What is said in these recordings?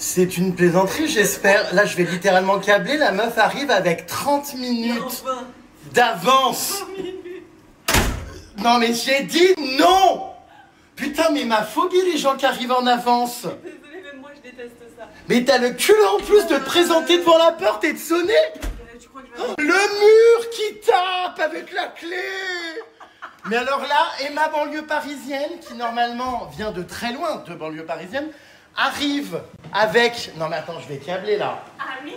C'est une plaisanterie, j'espère. Là, je vais littéralement câbler. La meuf arrive avec 30 minutes d'avance. Non, mais j'ai dit non. Putain, mais ma phobie, les gens qui arrivent en avance. Désolée, même moi, je déteste ça. Mais t'as le cul en plus de te présenter devant la porte et de sonner. Le mur qui tape avec la clé. Mais alors là, Emma, banlieue parisienne, qui normalement vient de très loin, de banlieue parisienne, arrive avec... Non mais attends, je vais câbler là. Ah oui?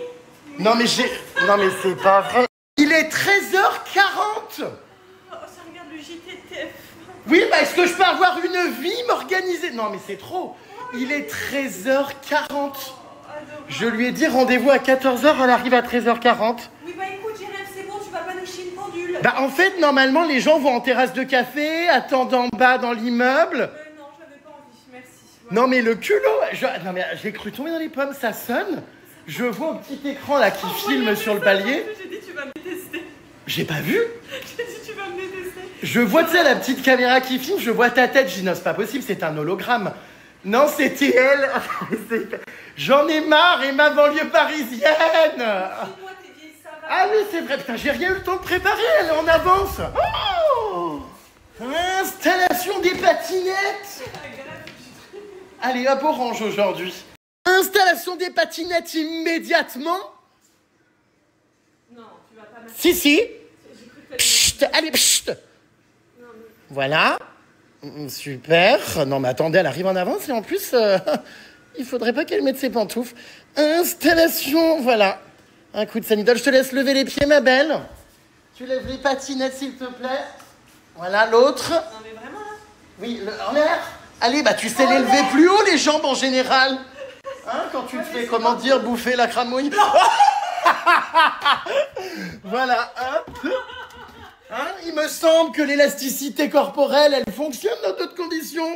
Non mais c'est pas vrai. Il est 13h40. Oh, ça regarde le JTTF. Oui, bah est-ce que je peux avoir une vie, m'organiser? Non mais c'est trop. Il est 13h40. Je lui ai dit rendez-vous à 14h, elle arrive à 13h40. Oui, bah écoute, Jérém, c'est bon, tu vas pas nous chier une pendule. Bah en fait, normalement, les gens vont en terrasse de café, attendent en bas dans l'immeuble. Non, j'avais pas envie, merci. Voilà. Non mais le culot, non mais j'ai cru tomber dans les pommes, ça sonne. Je vois au petit écran là qui filme sur le palier. J'ai dit tu vas me détester. J'ai pas vu. J'ai dit tu vas me détester. Je vois, tu sais, la petite caméra qui filme, je vois ta tête. Je dis non, c'est pas possible, c'est un hologramme. Non, c'était elle. J'en ai marre, et ma banlieue parisienne. Dis-moi tes vieilles savates. Ah oui, c'est vrai, putain, j'ai rien eu le temps de préparer, elle est en avance. Oh, installation des patinettes. Allez, hop, orange aujourd'hui. Installation des patinettes immédiatement. Non, tu vas pas mettre... Si. J'ai cru que Psst, allez, psst. Voilà. Super. Non, mais attendez, elle arrive en avance et en plus, il faudrait pas qu'elle mette ses pantoufles. Installation, voilà. Un coup de sanidol. Je te laisse lever les pieds, ma belle. Tu lèves les patinettes, s'il te plaît. Voilà, l'autre. Non, mais vraiment là? Oui, en l'air. Allez, bah tu sais les lever plus haut, les jambes en général. Hein, quand tu te fais, comment dire, bouffer la cramouille. Voilà, hop. Hein, il me semble que l'élasticité corporelle, elle fonctionne dans d'autres conditions.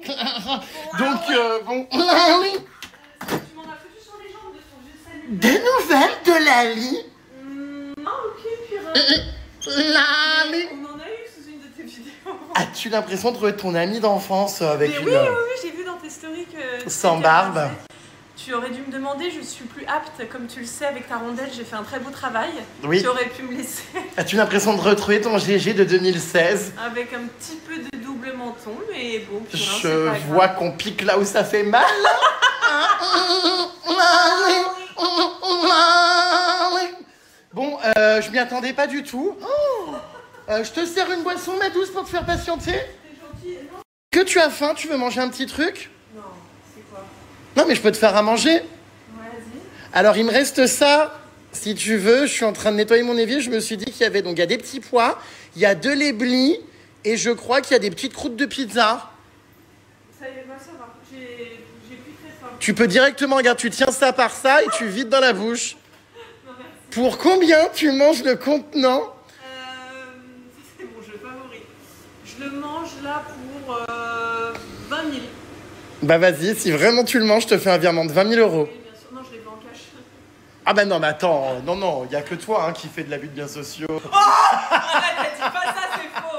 Donc, bon. Tu m'en as foutu sur les jambes de son vieux salut. Des nouvelles de Lali? Non, ok, pire. Lali. On en a eu sous une de tes vidéos. As-tu l'impression de trouver ton amie d'enfance avec Mais une... oui, j'ai vu dans tes stories que... Sans barbe. Tu aurais dû me demander, je suis plus apte, comme tu le sais, avec ta rondelle, j'ai fait un très beau travail. Oui. Tu aurais pu me laisser As-tu l'impression de retrouver ton GG de 2016? avec un petit peu de double menton, mais bon, putain, Je c'est pas vois grave. qu'on pique là où ça fait mal. Bon, je m'y attendais pas du tout. Je te sers une boisson, ma douce, pour te faire patienter. T'es gentil, non? Que tu as faim? Tu veux manger un petit truc? Non, c'est quoi? Non, mais je peux te faire à manger. Vas-y. Alors, il me reste ça. Si tu veux, je suis en train de nettoyer mon évier. Je me suis dit qu'il y avait donc il y a des petits pois, il y a de l'éblis et je crois qu'il y a des petites croûtes de pizza. Ça y est, bah ça va. J'ai plus très faim. Tu peux directement, regarde, tu tiens ça par ça et tu vides dans la bouche. Non, merci. Pour combien tu manges le contenant? C'est mon jeu favori. Je le mange là pour 20 000. Bah vas-y, si vraiment tu le manges, je te fais un virement de 20 000 euros. Oui, bien sûr. Non, je l'ai pas en cash. Ah bah non, mais attends, non, il y a que toi hein, qui fait de l'abus de biens sociaux. Arrête, dis pas ça, c'est faux.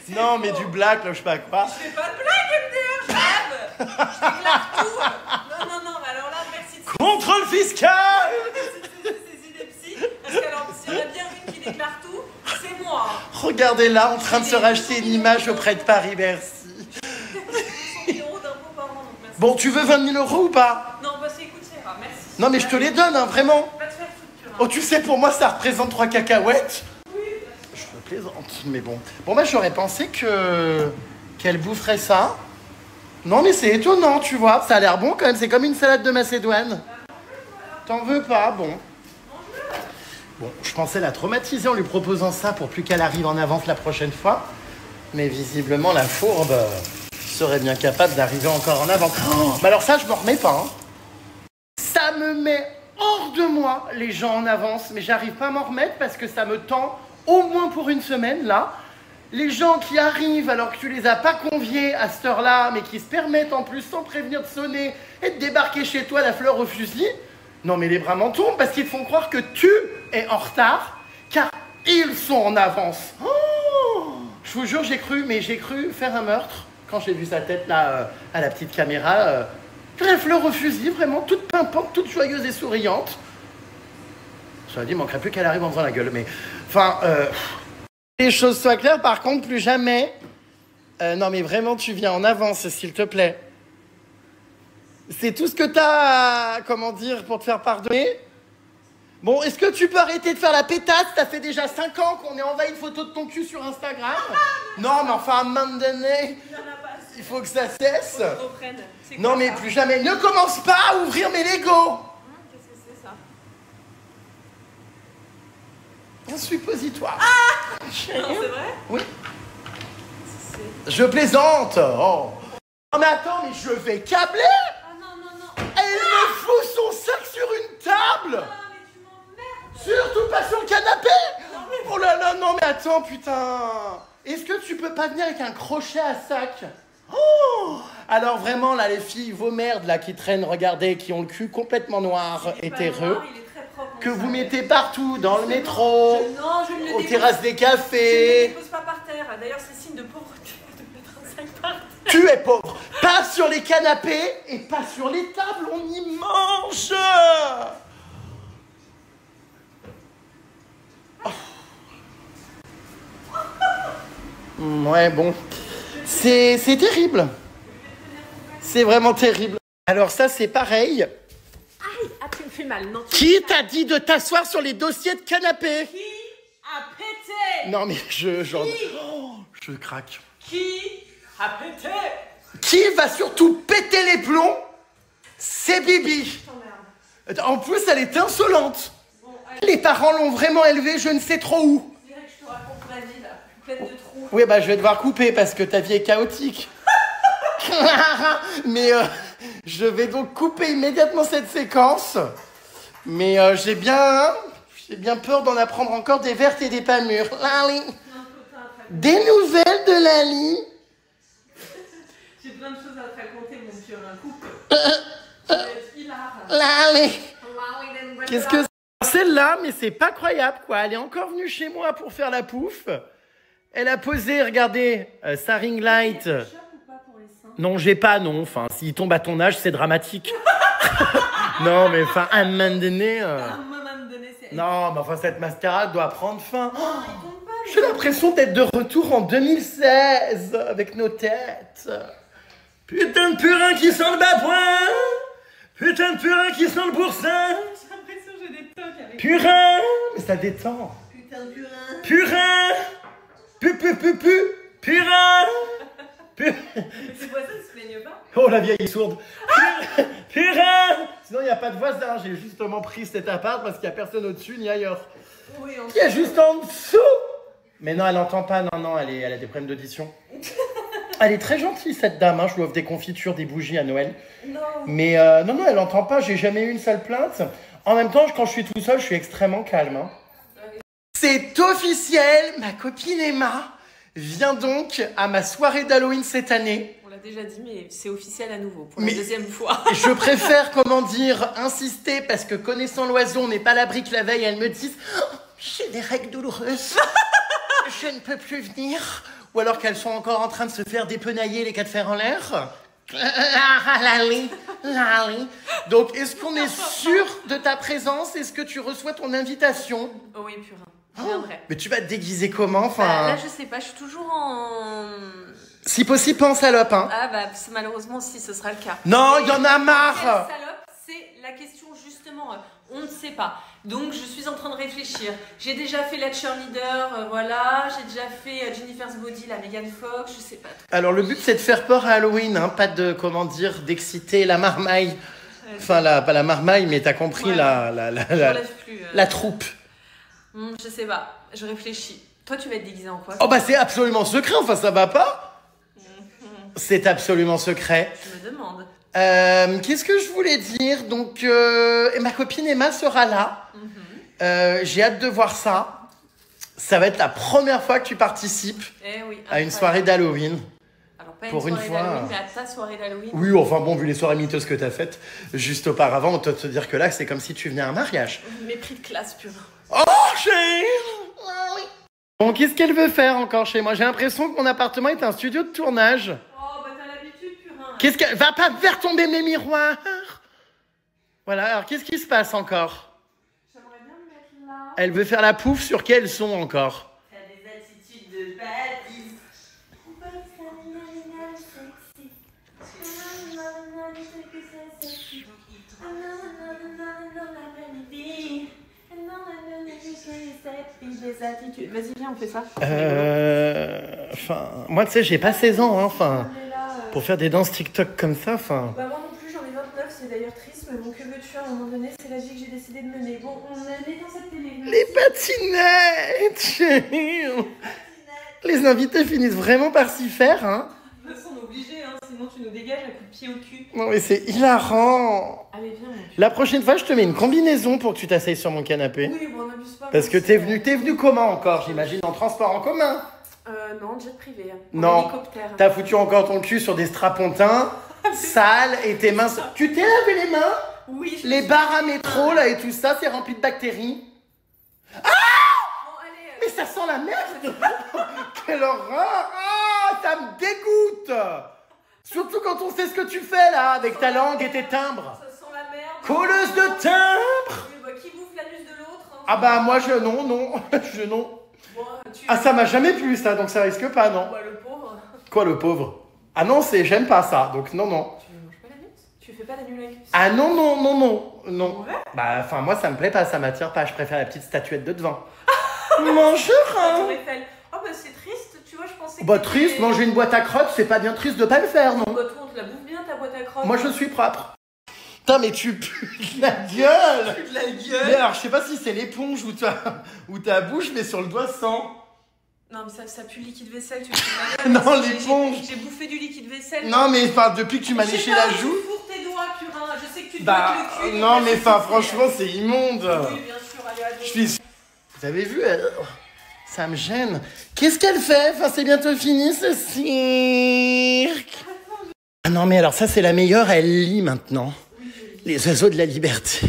C'est Non, faux. mais du black, là, je sais pas quoi. Je fais pas de blague, MDR, je rêve. Je déclare tout. Non, mais alors là, merci de Contrôle fiscal. saisir des psys. Parce que alors, s'il y en a bien une qui déclare tout, c'est moi. Regardez là, en train de se racheter une image auprès de Paris-Bercy. 100 000 euros d'impôts par an, donc merci. Bon, tu veux 20 000 euros ou pas? Non, bah c'est écoute, ça ira, merci. Non, mais je te les donne, hein, vraiment. Va te faire foutre, Oh, tu sais, pour moi, ça représente 3 cacahuètes. Oui. Je me plaisante, mais bon. Bon, bah, j'aurais pensé qu'elle boufferait ça. Non, mais c'est étonnant, tu vois. Ça a l'air bon, quand même. C'est comme une salade de Macédoine. T'en veux pas? Bon. Bon, je pensais la traumatiser en lui proposant ça pour plus qu'elle arrive en avance la prochaine fois. Mais visiblement, la fourbe serait bien capable d'arriver encore en avance. Oh, mais alors ça, je m'en remets pas. Hein. Ça me met hors de moi, les gens en avance. Mais j'arrive pas à m'en remettre parce que ça me tend au moins pour une semaine, là. Les gens qui arrivent alors que tu les as pas conviés à cette heure-là, mais qui se permettent en plus sans prévenir de sonner et de débarquer chez toi la fleur au fusil. Non mais les bras m'en tombent parce qu'ils te font croire que tu es en retard, car ils sont en avance. Oh, je vous jure, j'ai cru faire un meurtre quand j'ai vu sa tête là à la petite caméra. Vraie fleur au fusil, vraiment, toute pimpante, toute joyeuse et souriante. Cela dit, il manquerait plus qu'elle arrive en faisant la gueule, mais... Enfin, les choses soient claires, par contre, plus jamais... non, mais vraiment, tu viens en avance, s'il te plaît. C'est tout ce que t'as, comment dire, pour te faire pardonner. Bon, est-ce que tu peux arrêter de faire la pétasse? Ça fait déjà 5 ans qu'on est envahi de photos de ton cul sur Instagram. Non, mais enfin, à un moment donné, il faut que ça cesse. Non, mais plus jamais. Ne commence pas à ouvrir mes Legos. Qu'est-ce que c'est ça? Un suppositoire. Non, c'est vrai? Oui. Je plaisante. Oh. Non, mais attends, mais je vais câbler. Ah non, non, non. Elle me fout son sac sur une table. Surtout pas sur le canapé. Oh là là, non mais attends, putain. Est-ce que tu peux pas venir avec un crochet à sac? Oh. Alors vraiment, là, les filles, vos merdes, là, qui traînent, regardez, qui ont le cul complètement noir et terreux, que vous mettez partout, dans le métro, aux terrasses des cafés. Je ne dépose pas par terre. D'ailleurs, c'est signe de pauvreté de mettre un sac par terre. Tu es pauvre. Pas sur les canapés et pas sur les tables, on y mange. Ouais, bon. C'est terrible. C'est vraiment terrible. Alors ça, c'est pareil. Aïe, ah, tu me fais mal. Non, Qui t'a dit de t'asseoir sur les dossiers de canapé? Qui a pété? Non, mais je craque. Qui a pété? Qui va surtout péter les plombs? C'est Bibi. T'emmerdes. En plus, elle est insolente. Bon, allez, Les parents l'ont vraiment élevée, je ne sais trop où. je dirais que je te raconte ma vie, là. Pleine de trous. Oui, bah je vais devoir couper parce que ta vie est chaotique. Mais je vais donc couper immédiatement cette séquence. Mais j'ai bien peur d'en apprendre encore des vertes et des pas mûres. Lali. Des nouvelles de Lali. J'ai plein de choses à te raconter, mon petit coupe. Ça va être hilar. Lali. Qu'est-ce que c'est? Celle-là, mais c'est pas croyable, quoi. Elle est encore venue chez moi pour faire la pouffe. Elle a posé, regardez, sa ring light. Tu as ou pas pour les seins? Non, j'ai pas, non. Enfin, s'il tombe à ton âge, c'est dramatique. Non, mais enfin, à un moment donné... À un moment donné, c'est... Non, mais enfin, cette mascarade doit prendre fin. Non, il tombe pas, J'ai l'impression d'être de retour en 2016, avec nos têtes. Putain de purin qui sent le bas-point. Putain de purin qui sent le boursin. J'ai l'impression que j'ai des tocs avec... Purin. Mais ça détend. Putain de purin. Purin. Purin. Mais tes voisins se plaignent pas? Oh, la vieille sourde. Purin. Sinon, il n'y a pas de voisin. J'ai justement pris cet appart parce qu'il n'y a personne au-dessus ni ailleurs. Oui, on... Il y a juste en dessous. Mais non, elle n'entend pas. Non, elle a des problèmes d'audition. Elle est très gentille, cette dame. Hein. Je lui offre des confitures, des bougies à Noël. Non. Mais non, elle n'entend pas. J'ai jamais eu une sale plainte. En même temps, quand je suis tout seul, je suis extrêmement calme. Hein. C'est officiel. Ma copine Emma vient donc à ma soirée d'Halloween cette année. On l'a déjà dit, mais c'est officiel à nouveau, pour la deuxième fois. Je préfère, comment dire, insister, parce que connaissant l'oiseau, on n'est pas à l'abri que la veille, elle me dise oh, j'ai des règles douloureuses, je ne peux plus venir. Ou alors qu'elles sont encore en train de se faire dépenailler les 4 fers en l'air. Lali. Donc, est-ce qu'on est sûr de ta présence? Est-ce que tu reçois ton invitation? Oh oui, purin. Je viendrai. Mais tu vas te déguiser comment? Enfin... Là, je sais pas, je suis toujours en... Si possible, pas en salope, hein. Ah bah, malheureusement, si, ce sera le cas. Non, il y en a Quelle marre. salope, c'est la question, justement, on ne sait pas. Donc, je suis en train de réfléchir. J'ai déjà fait la cheerleader, voilà. J'ai déjà fait Jennifer's Body, la Megan Fox, je sais pas. Alors, le but, c'est de faire peur à Halloween, hein. Pas de, comment dire, d'exciter la marmaille. Enfin, pas la marmaille, mais t'as compris, Ouais. la troupe. Je sais pas, je réfléchis. Toi, tu vas être déguisé en quoi? Oh bah c'est absolument secret, enfin ça va pas? C'est absolument secret. Je me demande. Qu'est-ce que je voulais dire? Donc, ma copine Emma sera là. J'ai hâte de voir ça. Ça va être la première fois que tu participes à une soirée d'Halloween. Alors, pas pour une une soirée fois. d'Halloween, mais à ta soirée d'Halloween. Oui, enfin bon, vu les soirées miteuses que t'as faites juste auparavant, on peut te dire que là, c'est comme si tu venais à un mariage. Mépris de classe, purin. Oh, chérie! Bon, qu'est-ce qu'elle veut faire encore chez moi? J'ai l'impression que mon appartement est un studio de tournage. Oh, bah t'as l'habitude, purin. Qu'est-ce que... Va pas faire tomber mes miroirs. Voilà, alors qu'est-ce qui se passe encore? J'aimerais bien me mettre là. Elle veut faire la pouffe sur quel son encore? T'as des attitudes de bâtisse. Vas-y, viens, on fait ça. Enfin, moi, tu sais, j'ai pas 16 ans, hein, enfin, pour faire des danses TikTok comme ça, enfin... Bah moi non plus, j'en ai 29, c'est d'ailleurs triste, mais bon, que veux-tu, à un moment donné, c'est la vie que j'ai décidé de mener. Bon, on est dans cette télé. Les patinettes, chérie. Les invités finissent vraiment par s'y faire, hein. De toute façon, on est obligé, hein, sinon tu nous dégages à coups de pied au cul. Non, mais c'est hilarant. Allez, viens, mon cul. La prochaine fois, je te mets une combinaison pour que tu t'asseyes sur mon canapé. Oui, bon, on n'abuse pas. Parce que t'es venu comment encore, j'imagine, en transport en commun? Non, jet privé. Non, Hélicoptère. t'as foutu encore ton cul sur des strapontins sales et tes mains... Tu t'es lavé les mains? Oui, Les bars à métro, là, et tout ça, c'est rempli de bactéries. Bon, allez. Mais ça sent la merde. Quelle horreur. Ah, ça me dégoûte. Surtout quand on sait ce que tu fais, là, avec ta langue et tes timbres. Ça sent la merde. Colleuse de timbres. Oui, bah, qui bouffe l'anus de l'autre, hein. Ah bah, moi, non. Je non. Bon, tu... Ah, ça m'a jamais plu, ça, donc ça risque pas, non. Bah, le pauvre. Quoi, le pauvre? Ah non, j'aime pas ça, donc non. Tu ne manges pas l'anus? Tu fais pas l'anus avec? Ah non. Ouais. Bah, enfin, moi, ça me plaît pas, ça m'attire pas. Je préfère la petite statuette de devant. Bonjour. Tour Eiffel. Oh bah c'est triste, tu vois, je pensais que... Bah, triste, manger une boîte à crottes, c'est pas bien triste de pas le faire, non? Bah toi, on te la bouffe bien, ta boîte à crottes. Moi, je suis propre. Putain, mais tu pues de la gueule. de la gueule. Mais alors, je sais pas si c'est l'éponge ou ta bouche, mais sur le doigt sans. Non, mais ça pue le liquide vaisselle, tu te Non, l'éponge. J'ai bouffé du liquide vaisselle. Non, mais enfin, depuis que tu m'as léché la joue. Tu fourres tes doigts, purin. Je sais que tu te Bah, bloques le cul. non, mais enfin, franchement, c'est immonde. Oui, bien sûr, allez, à dos. Je suis... Vous avez vu, ça me gêne. Qu'est-ce qu'elle fait? Enfin, c'est bientôt fini, ce cirque. Ah non, mais alors ça, c'est la meilleure, elle lit maintenant. Les oiseaux de la liberté.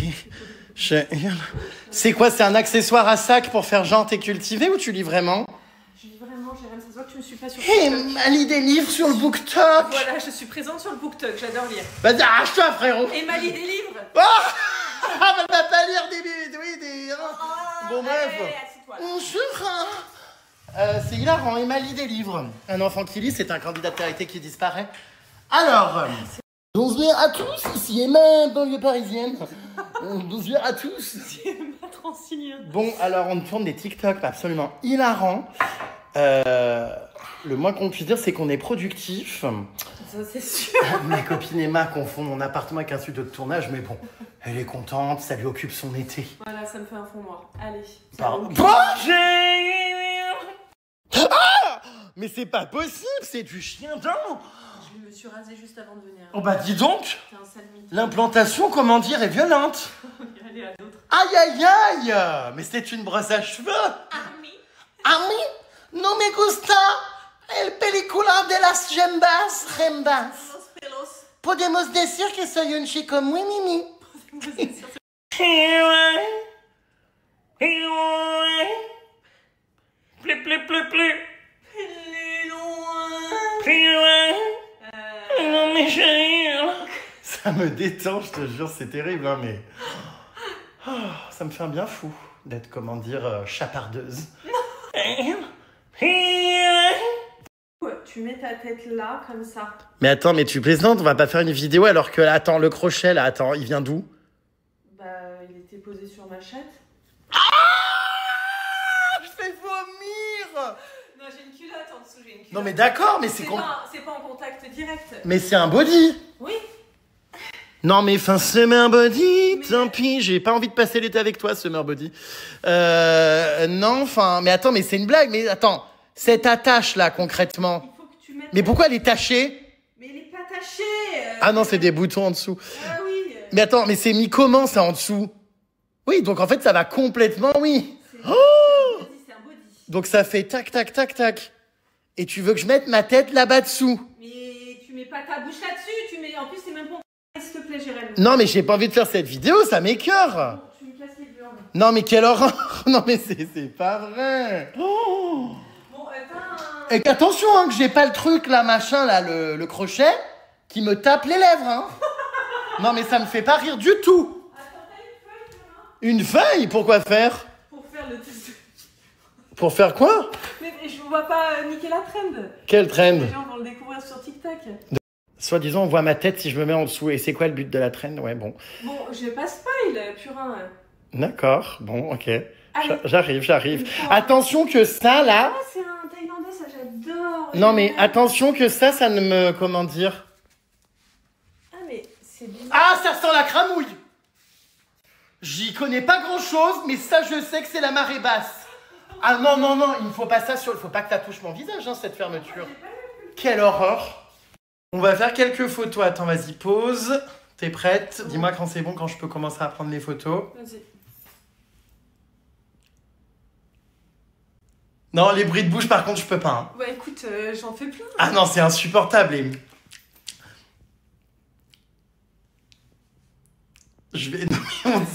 C'est quoi, c'est un accessoire à sac pour faire genre t'es cultivé ou tu lis vraiment? Je lis vraiment, Jérém, ça se voit que tu ne suis pas sur Hé, TikTok. elle lit des livres sur le BookTok. Voilà, je suis présente sur le BookTok, j'adore lire. Vas-y, arrache-toi, frérot. Et m'a lit des livres. Ah, elle va pas lire des... Bon, bref. Allez, assieds-toi. Bonjour. C'est hilarant, Emma lit des livres. Un enfant qui lit, c'est un candidat de carité qui disparaît. Alors, bonjour à tous, ici Emma, banlieue parisienne. Bonjour à tous. C'est ma transignole. Bon, alors on tourne des TikTok absolument hilarants. Le moins qu'on puisse dire, c'est qu'on est productif. Ça, c'est sûr. Mes copines Emma confondent mon appartement avec un studio de tournage, mais bon, elle est contente, ça lui occupe son été. Voilà, ça me fait un fond noir. Allez. Pardon. Bonjour. Ah, mais c'est pas possible, c'est du chien dent. Je me suis rasée juste avant de venir. Oh bah dis donc, T'es un sale mythe. l'implantation, comment dire, est violente. Allez, à d'autres. Aïe, mais c'est une brosse à cheveux. Army. A mí no me gusta el película de las rembas. Los pelos. Podemos decir que soy un chico muy mimi. Ça me détend, je te jure, c'est terrible, hein, mais... Oh, ça me fait un bien fou d'être, comment dire, chapardeuse. Tu mets ta tête là, comme ça. Mais attends, mais tu plaisantes, on va pas faire une vidéo alors que, attends, le crochet, là, attends, il vient d'où? Bah, il était posé sur ma chatte. Ah, je fais vomir. Non, j'ai une culotte en dessous, j'ai une culotte. Non, mais d'accord, mais c'est pas en contact direct. Mais c'est un body. Oui. Non, mais fin, Summer Body, tant pis, j'ai pas envie de passer l'été avec toi, Summer Body. Non, enfin, mais attends, mais c'est une blague, mais attends, cette attache-là, concrètement. Il faut que tu mettes... Mais pourquoi elle est tachée? Mais elle est pas tachée. Ah non, c'est des boutons en dessous. Ah oui. Mais attends, mais c'est mis comment, ça, en dessous? Oui, donc en fait, ça va complètement, oui. C'est un body. Donc ça fait tac, tac, tac, tac. Et tu veux que je mette ma tête là-bas dessous? Mais tu mets pas ta bouche là-dessus, tu mets... En plus, c'est même pas... S'il te plaît, Jérém. Non, mais j'ai pas envie de faire cette vidéo, ça m'écœure. Bon, tu me casses les burnes. Non, mais quelle horreur. Non, mais c'est pas vrai. Oh. Bon, attends... Et qu'attention, hein, que j'ai pas le truc, là, machin, là, le crochet. qui me tape les lèvres, hein. Non, mais ça me fait pas rire du tout. Attends, t'as une feuille, Une feuille? Pourquoi faire? pour faire le test. Pour faire quoi? Mais je vois pas niquer la trend. Quel trend? Les gens vont le découvrir sur TikTok. Soi-disant, on voit ma tête si je me mets en dessous. Et c'est quoi le but de la trend? Ouais, bon. Bon, je vais pas spoil, purin. D'accord, bon, ok. Allez. J'arrive. Attention que ça, là... Ah, c'est un Thaïlandais, ça j'adore. Non, mais attention que ça ne me... Comment dire? Ah, mais c'est bizarre. Ah, ça sent la cramouille! J'y connais pas grand-chose, mais ça, je sais que c'est la marée basse. Ah non, non, non, il ne faut pas ça sur... Il faut pas que ça touche mon visage, hein, cette fermeture. Quelle horreur! On va faire quelques photos. Attends, vas-y, pause. T'es prête? Dis-moi quand c'est bon, quand je peux commencer à prendre les photos. Vas-y. Non, les bruits de bouche, par contre, je peux pas. Hein. Bah écoute, j'en fais plein. Ah non, c'est insupportable. Et... Je vais...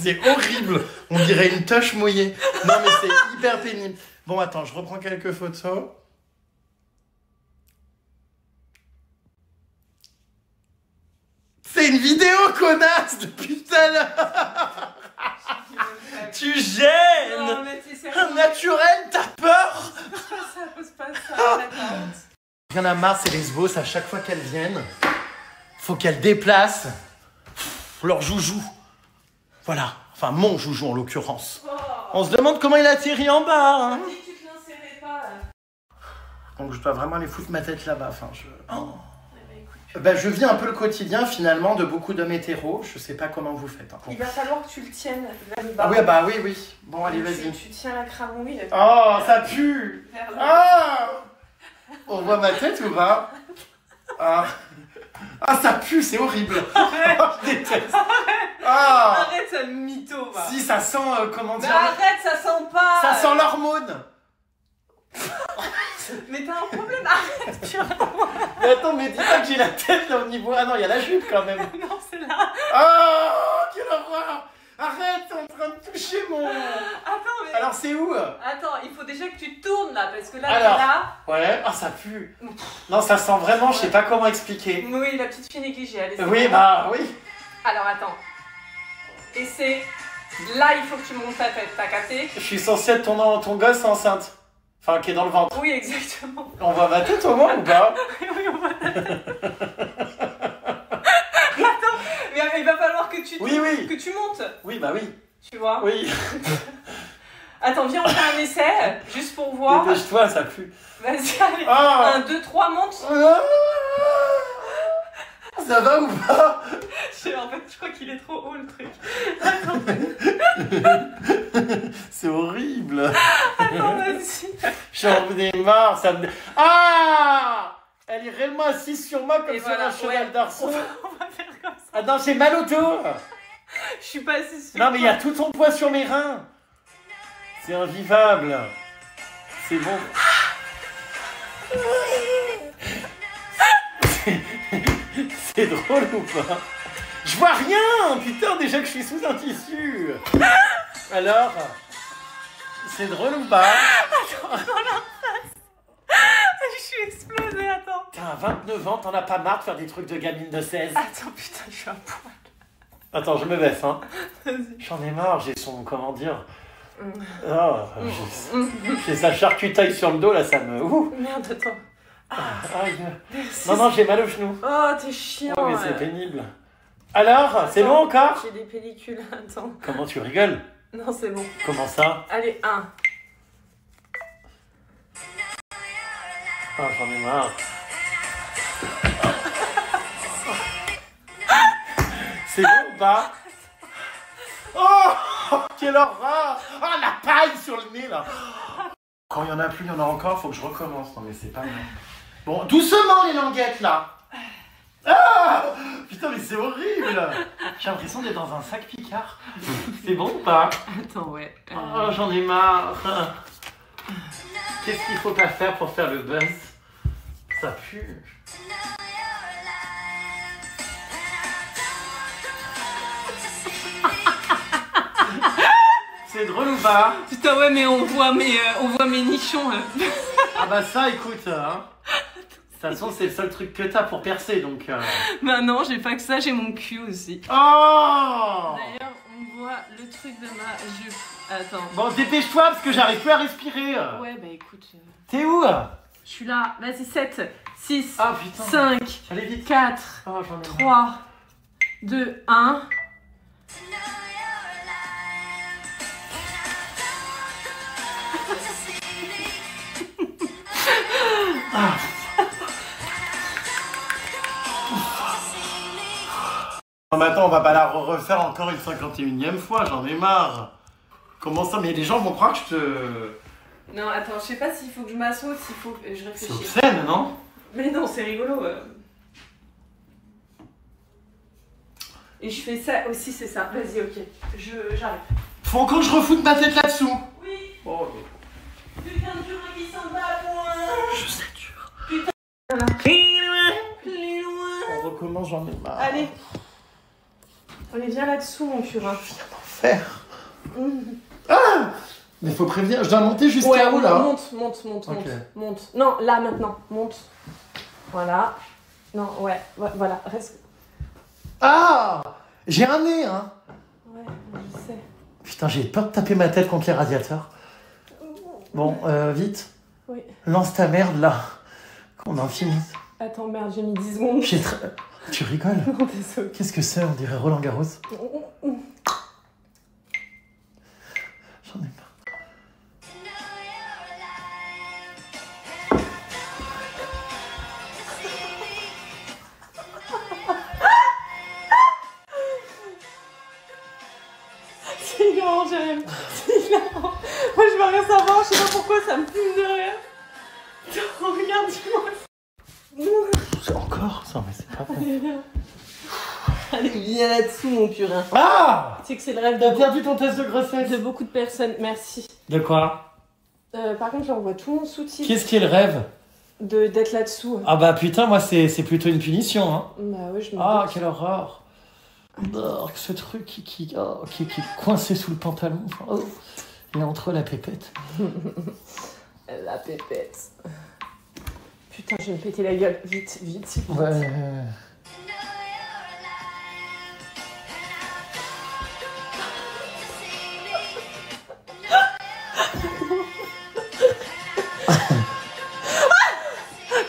C'est horrible. On dirait une toche mouillée. Non, mais c'est hyper pénible. Bon, attends, je reprends quelques photos. C'est une vidéo, connasse, depuis tout à l'heure. Tu gênes. Non, mais t'es sérieux. Un naturel, t'as peur? Ça pose pas ça, arrête. Rien à marre, c'est lesbos, à chaque fois qu'elles viennent, faut qu'elles déplacent leur joujou. Voilà, enfin mon joujou en l'occurrence. Oh. On se demande comment il atterrit en bas. Hein. Dis que tu te l'insérais pas. Donc je dois vraiment aller foutre ma tête là-bas. Enfin, oh. Écoute, Ben, je vis un peu le quotidien finalement de beaucoup d'hommes hétéros. Je sais pas comment vous faites. Hein. il va falloir que tu le tiennes vers le bas. Ah oui, bah oui, oui. Bon, allez, vas-y. Tu tiens la cramouille. Oh, ça pue. Vers le bas. Ah. On voit ma tête ou pas? Ah. Ah, ça pue, c'est horrible. Arrête. Oh, je déteste. Ah. Arrête, ça mytho, va. Si, ça sent, comment Mais dire... arrête, ça sent pas. Ça sent l'hormone. Mais t'as un problème, arrête, putain. Mais attends, mais dis pas que j'ai la tête là au niveau... Ah non, il y a la jupe quand même. Non, c'est là. Oh, quelle horreur. Arrête, t'es en train de toucher mon... Attends, mais... Alors, c'est où? Attends, il faut déjà que tu tournes là, parce que là, Alors. t'es là. Ouais, ah, ça pue. Non, ça sent vraiment, je sais pas comment expliquer. Oui, la petite fille négligée, allez. Oui, bah, oui. Alors, attends. Et c'est... Là, il faut que tu montes ta tête, t'as capté? Je suis censée être ton gosse enceinte. Enfin, qui est dans le ventre. Oui, exactement. On voit ma tête au moins ou pas? Oui, on voit ta tête. Attends, mais il va falloir que tu... Oui, oui. Que tu montes, Oui, bah oui. tu vois? Oui. Attends, viens, on fait un essai, juste pour voir. Dépêche-toi, ça pue. Vas-y, allez. Ah. 1, 2, 3, monte. Ça va ou pas? En fait, je crois qu'il est trop haut, le truc. C'est horrible. Attends, vas-y. J'en ai marre, ça me... Ah! Elle est réellement assise sur moi comme Et sur voilà, un cheval ouais. d'arçon. On va faire comme ça. Ah non, j'ai mal au dos. Je suis pas assise sur Non, mais il y a toi. tout ton poids sur mes reins. C'est invivable. C'est bon. C'est drôle ou pas? Je vois rien. Putain, déjà que je suis sous un tissu. Alors, c'est drôle ou pas? Je suis explosée, attends. T'as 29 ans, t'en as pas marre de faire des trucs de gamine de 16? Attends, putain, je suis à poil. Attends, je me baisse, hein. Vas-y. J'en ai marre, j'ai son... Comment dire? Oh, j'ai sa charcutaille sur le dos, là, ça me... Ouh. Merde, attends. Aïe. Non, non, j'ai mal au genou. Oh, t'es chiant. Oh, mais c'est pénible. Alors, c'est bon encore? J'ai des pellicules, attends. Comment tu rigoles? Non, c'est bon. Comment ça? Allez, 1. Ah, j'en ai marre. C'est bon ou pas? Oh, quelle horreur! Oh, la paille sur le nez, là! Quand il y en a plus, il y en a encore, faut que je recommence. Non, mais c'est pas mal. Bon, doucement, les languettes, là! Ah! Putain, mais c'est horrible! J'ai l'impression d'être dans un sac Picard. C'est bon ou pas? Attends, ouais. Oh, j'en ai marre. Qu'est-ce qu'il faut pas faire pour faire le buzz? Ça pue. C'est drôle ou pas? Putain, ouais, mais on voit mes nichons. Ah bah ça, écoute, hein. façon, c'est le seul truc que t'as pour percer, donc... Bah non, j'ai pas que ça, j'ai mon cul aussi. Oh! D'ailleurs, on voit le truc de ma jupe. Attends. Bon, dépêche-toi, parce que j'arrive plus à respirer. Ouais, bah écoute... T'es où? Je suis là. Vas-y, 7, 6, Ah, putain. 5, Allez, vite. 4, Oh, j'en ai 3, 2, 1... Ah. Non, mais attends, on va pas la refaire encore une 51e fois, j'en ai marre. Comment ça? Mais les gens vont croire que je te... Non, attends, je sais pas s'il faut que je m'assoie ou s'il faut que je C'est réfléchisse. obscène, non? Mais non, c'est rigolo. Et je fais ça aussi, c'est ça. Vas-y, ok. J'arrive. Faut encore que je refoute ma tête là-dessous. Oui. Oh, Putain de dur qui s'en va loin. je sais dur. Putain. Plus loin. On recommence, j'en ai marre. Allez. On est bien là-dessous, mon purin. Faire. Ah! Mais faut prévenir, je dois monter jusqu'à où là? Monte. Non, là maintenant, monte. Voilà. Non, ouais, voilà, reste. Ah! J'ai un nez, hein? Ouais, je sais. Putain, j'ai peur de taper ma tête contre les radiateurs. Bon, vite. Oui. Lance ta merde là. Qu'on en finisse. Attends, merde, j'ai mis 10 secondes. Tu rigoles? Non, désolé. Qu'est-ce que c'est? On dirait Roland Garros. J'en ai marre. C'est hilarant, Jérémy. C'est hilarant. Moi, je veux rien savoir, je sais pas pourquoi ça me fume de rire. Regarde, dis-moi. C'est encore ça, mais c'est pas vrai. Allez, viens là-dessous, mon purin. Ah! Tu sais que c'est le rêve T'as perdu ton test de grossesse. de beaucoup de personnes. Merci. De quoi? Par contre, j'envoie tout mon sous-titre Qu'est-ce qui est le rêve? d'être là-dessous. Ah bah putain, moi c'est plutôt une punition, hein. Bah ouais, je me Ah, doute. quelle horreur. Oh, ce truc qui est coincé sous le pantalon. Oh, il est entre la pépette. La pépette. Putain, je vais me péter la gueule. Vite, vite, vite. Ouais.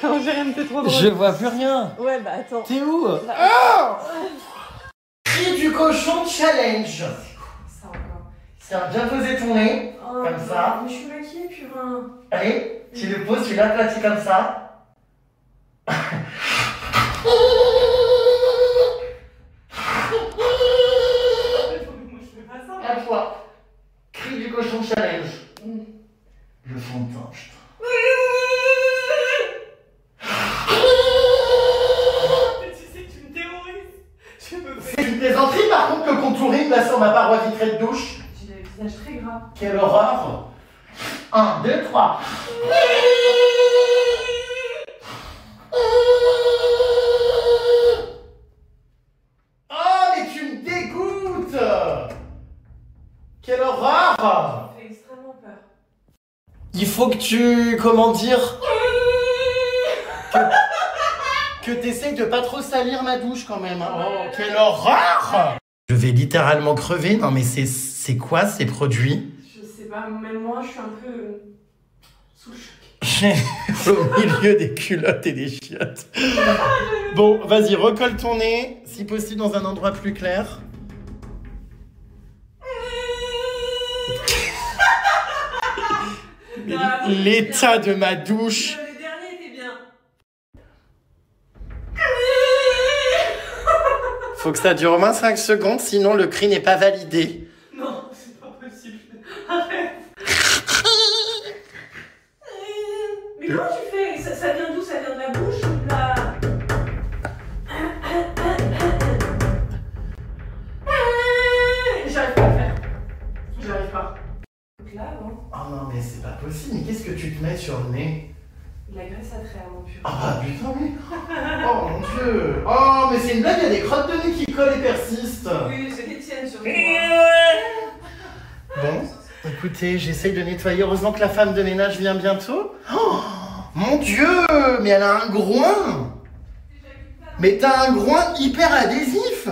Non, Jérémy, t'es trop drôle. Je vois plus rien. Ouais, bah attends. T'es où? Bah, Ah! Cri du cochon challenge. ça encore. Tiens, bien poser ton nez. Oh, Comme ça. Mais je suis maquillée, purin. Allez, tu le poses, tu l'aplatis comme ça. À toi. Cri du cochon challenge. Le fantoche. Tu sais que tu me terrorises. Je me fais. C'est une plaisanterie par contre le contouring là sur ma paroi vitrée de douche. J'ai le visage très gras. Quelle horreur. 1, 2, 3. Oh mais tu me dégoûtes. Quelle horreur. Ça me fait extrêmement peur. Il faut que tu, comment dire, que t'essayes de pas trop salir ma douche quand même. Hein. Oh, quelle horreur! Je vais littéralement crever. Non mais c'est quoi ces produits? Je sais pas, même moi, je suis un peu sous le choc. Au milieu des culottes et des chiottes. Bon, vas-y, recolle ton nez, si possible dans un endroit plus clair. L'état de ma douche. Le dernier était bien. Faut que ça dure au moins 5 secondes, sinon le cri n'est pas validé. Non, c'est pas possible. Arrête. Mais comment tu fais? Ça vient d'où? Ça vient de la bouche ou de la... J'arrive pas à le faire. J'arrive pas. Donc là, bon, Oh non, mais c'est pas possible. Mais qu'est-ce que tu te mets sur le nez? de la graisse à traire, mon pur. Ah bah putain, oui. Oh mon dieu. Oh, mais c'est une blague, il y a des crottes de nez qui collent et persistent. Oui, c'est les tiennes surtout. Bon, écoutez, j'essaye de nettoyer. Heureusement que la femme de ménage vient bientôt. Oh, Mon Dieu, mais elle a un groin. Mais t'as un groin hyper adhésif.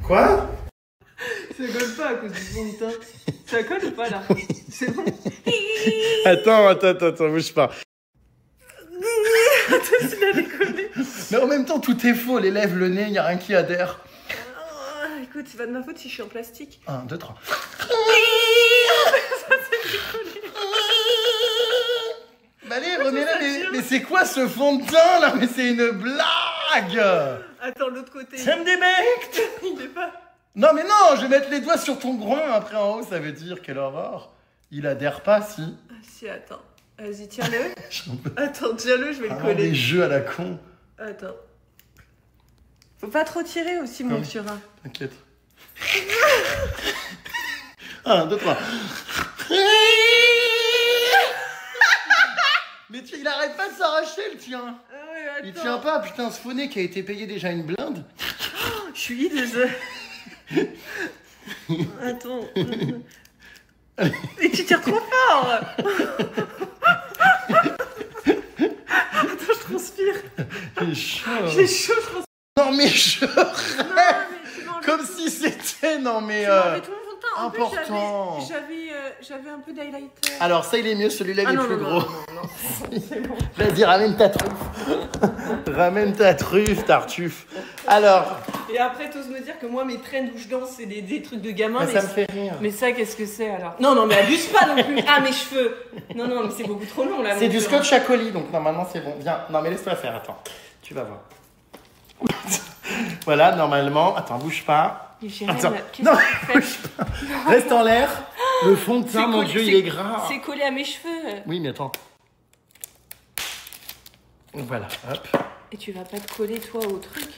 Quoi? Ça colle pas à cause du fond de teint. Ça colle ou pas là? C'est bon. Attends, bouge pas. Attends, il a déconné. Mais en même temps, tout est faux. Les lèvres, le nez, il n'y a rien qui adhère. Écoute, c'est pas de ma faute si je suis en plastique. 1, 2, 3. Bah allez, remets-la. Mais c'est quoi ce fond de teint là? Mais c'est une blague. Attends, l'autre côté. Ça me débecte. Il est pas. Non mais non, je vais mettre les doigts sur ton groin après en haut, ça veut dire quelle horreur. Il adhère pas, si. Ah si, attends. Vas-y, tiens-le. Attends, tiens-le, je vais le coller. Des jeux à la con. Attends. Faut pas trop tirer aussi, mon Turin. T'inquiète. 1, 2, 3. Mais il arrête pas de s'arracher le tien. Ah ouais, attends. Il tient pas, putain, ce faux nez qui a été payé déjà une blinde. Je suis hideuse. Attends. Et tu tires trop fort. Attends, je transpire. J'ai chaud. J'ai chaud, je transpire. Non mais je rêve. Non, mais comme si c'était, non mais... Tu m'enlèves tout mon fond de teint. En important. plus, j'avais un peu d'highlighter. Alors ça il est mieux, celui-là il est plus gros. Non, c'est bon. Vas-y, ramène ta truffe. Ramène ta truffe, Tartuffe. Alors... Et après, t'oses me dire que moi, mes trends où je danse, c'est des trucs de gamin. Ça me fait rire. Mais ça, qu'est-ce que c'est alors? Non, mais abuse pas non plus. Ah, mes cheveux. Non, mais c'est beaucoup trop long là. C'est du scotch à colis, donc normalement c'est bon. Viens, non mais laisse-toi faire, attends. Tu vas voir. Voilà, normalement. Attends, bouge pas. Attends. Non, bouge pas. Reste en l'air. Le fond de teint, mon Dieu, il est gras. C'est collé à mes cheveux. Oui, mais attends. Voilà, hop. Et tu vas pas te coller toi au truc?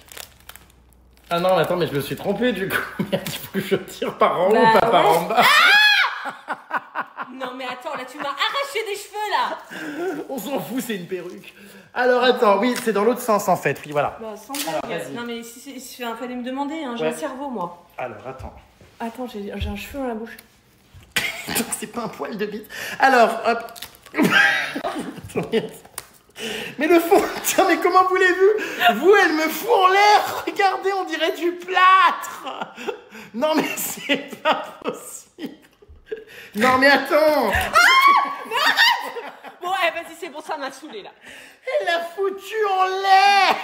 Ah non, mais attends, mais je me suis trompé du coup. Merde, il faut que je tire par en haut, pas ouais. par en bas. Non, mais attends, là, tu m'as arraché des cheveux là. On s'en fout, c'est une perruque. Alors attends, oui, c'est dans l'autre sens en fait, oui, voilà. Bah, sans blague. Non, mais il fallait me demander, hein, j'ai un cerveau moi. Alors attends. Attends, j'ai un cheveu dans la bouche. C'est pas un poil de bite. Alors, hop. Mais le fond, tiens, mais comment vous l'avez vu? Vous, elle me fout en l'air. Regardez, on dirait du plâtre. Non, mais c'est pas possible. Non, mais attends. Ah, mais arrête. Bon, vas-y, c'est bon, ça m'a saoulé là. Elle l'a foutu en l'air.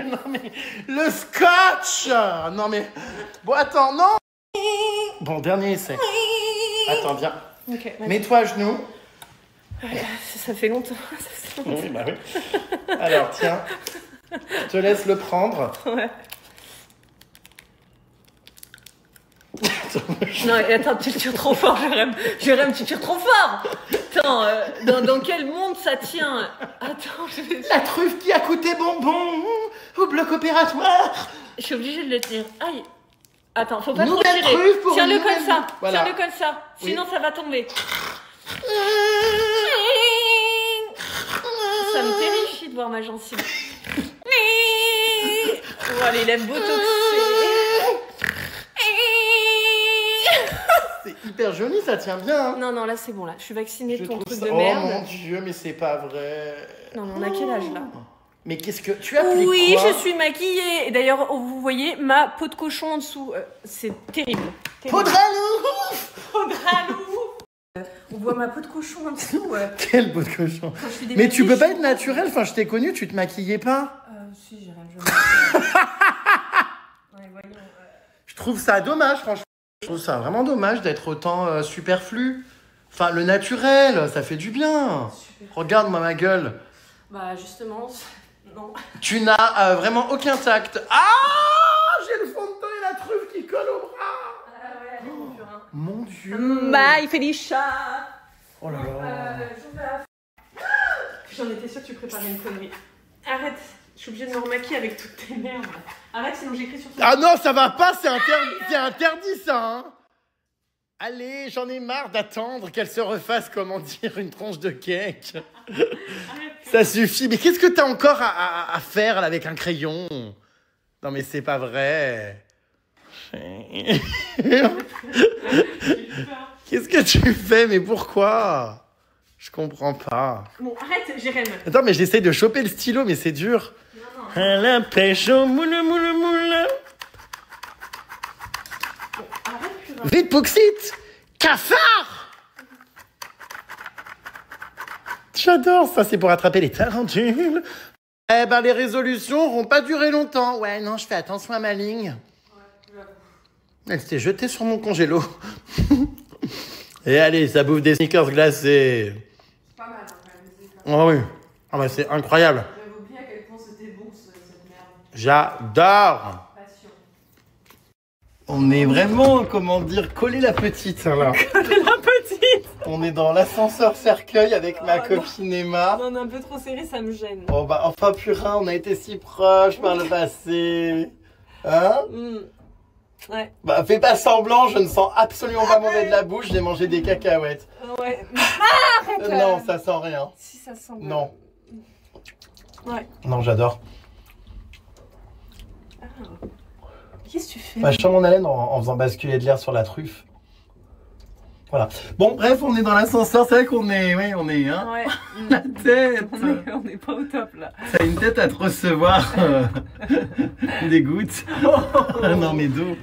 Non, mais le scotch. Non, mais bon, attends, non. Bon, dernier essai. Attends, viens. Ok. Mets-toi à genoux. Ça fait longtemps. Oui, bah oui. Alors, tiens, je te laisse le prendre. Ouais. Non, attends, tu tires trop fort, Jérém, tu tires trop fort. Attends, dans quel monde ça tient? Attends, La truffe qui a coûté bonbon au bloc opératoire. Je suis obligée de le tenir. Aïe. Attends, faut pas Nouvelle trop tirer. truffe pour Tiens-le une comme nouvelle... ça. Voilà. Tiens-le comme ça. Sinon, ça va tomber. Ça me terrifie de voir ma gencive. Oh, les lèvres botoxées. C'est hyper joli, ça tient bien. Hein. Non, là c'est bon, là. Je suis vaccinée de ton truc de Oh merde. mon Dieu, mais c'est pas vrai. Non, mais on a quel âge là? Mais qu'est-ce que tu as appelé quoi? Oui, je suis maquillée. Et d'ailleurs, vous voyez ma peau de cochon en dessous. C'est terrible. Peau de ralou. Peau de ralou. On voit ma peau de cochon en dessous. Quelle peau de cochon. Mais tu peux pas être naturel. Enfin, je t'ai connu, tu te maquillais pas. Si, j'ai rien de ouais, voyons. Je trouve ça dommage, franchement. Je trouve ça vraiment dommage d'être autant superflu. Enfin, le naturel, ça fait du bien. Regarde-moi ma gueule. Bah, justement, non. Tu n'as vraiment aucun tact. Ah, j'ai le fond de teint et la truffe qui colle au bras. Ah ouais, allez, mon purin. Mon Dieu. Bye, Félicia. Oh là là. J'en étais sûre que tu préparais une connerie. Arrête. Je suis obligée de me remaquiller avec toutes tes merdes. Arrête, sinon j'écris sur ton... Ah non, ça va pas, c'est interdit ça, hein. Allez, j'en ai marre d'attendre qu'elle se refasse, comment dire, une tranche de cake. Arrête. Ça suffit. Mais qu'est-ce que t'as encore à faire là, avec un crayon? Non mais c'est pas vrai. Qu'est-ce que tu fais? Mais pourquoi? Je comprends pas. Bon, arrête, Jérém. Attends, mais j'essaie de choper le stylo, mais c'est dur. Non. À la pêche au moule. Bon, arrête, putain. Vite, Pouxite! Cafard! J'adore ça, c'est pour attraper les tarentules. Eh ben, les résolutions n'auront pas duré longtemps. Ouais, non, je fais attention à ma ligne. Ouais, Elle s'était jetée sur mon congélo. Et allez, ça bouffe des sneakers glacés. c'est pas mal, hein, quand même, les écarts. Oh oui. Ah bah c'est incroyable. J'avais oublié à quel point c'était bon, cette merde. J'adore. Passion. On est vraiment, comment dire, collé la petite, hein, là. Collé la petite. On est dans l'ascenseur cercueil avec ma copine Emma. Non, on est un peu trop serré, ça me gêne. Oh bah enfin purin, on a été si proches par le passé. Hein? Ouais. Bah fais pas semblant, je ne sens absolument pas mauvais de la bouche, j'ai mangé des cacahuètes. Ouais. Arrête. Non, ça sent rien. Si, ça sent. Non. Ouais. Non, j'adore. Ah. Qu'est-ce que tu fais? Bah, je sens mon haleine en faisant basculer de l'air sur la truffe. Voilà. Bon, bref, on est dans l'ascenseur, c'est vrai qu'on est... Oui, on est... Hein, Ouais. la tête. On est pas au top, là. Ça a une tête à te recevoir des gouttes. Non, mais d'eau.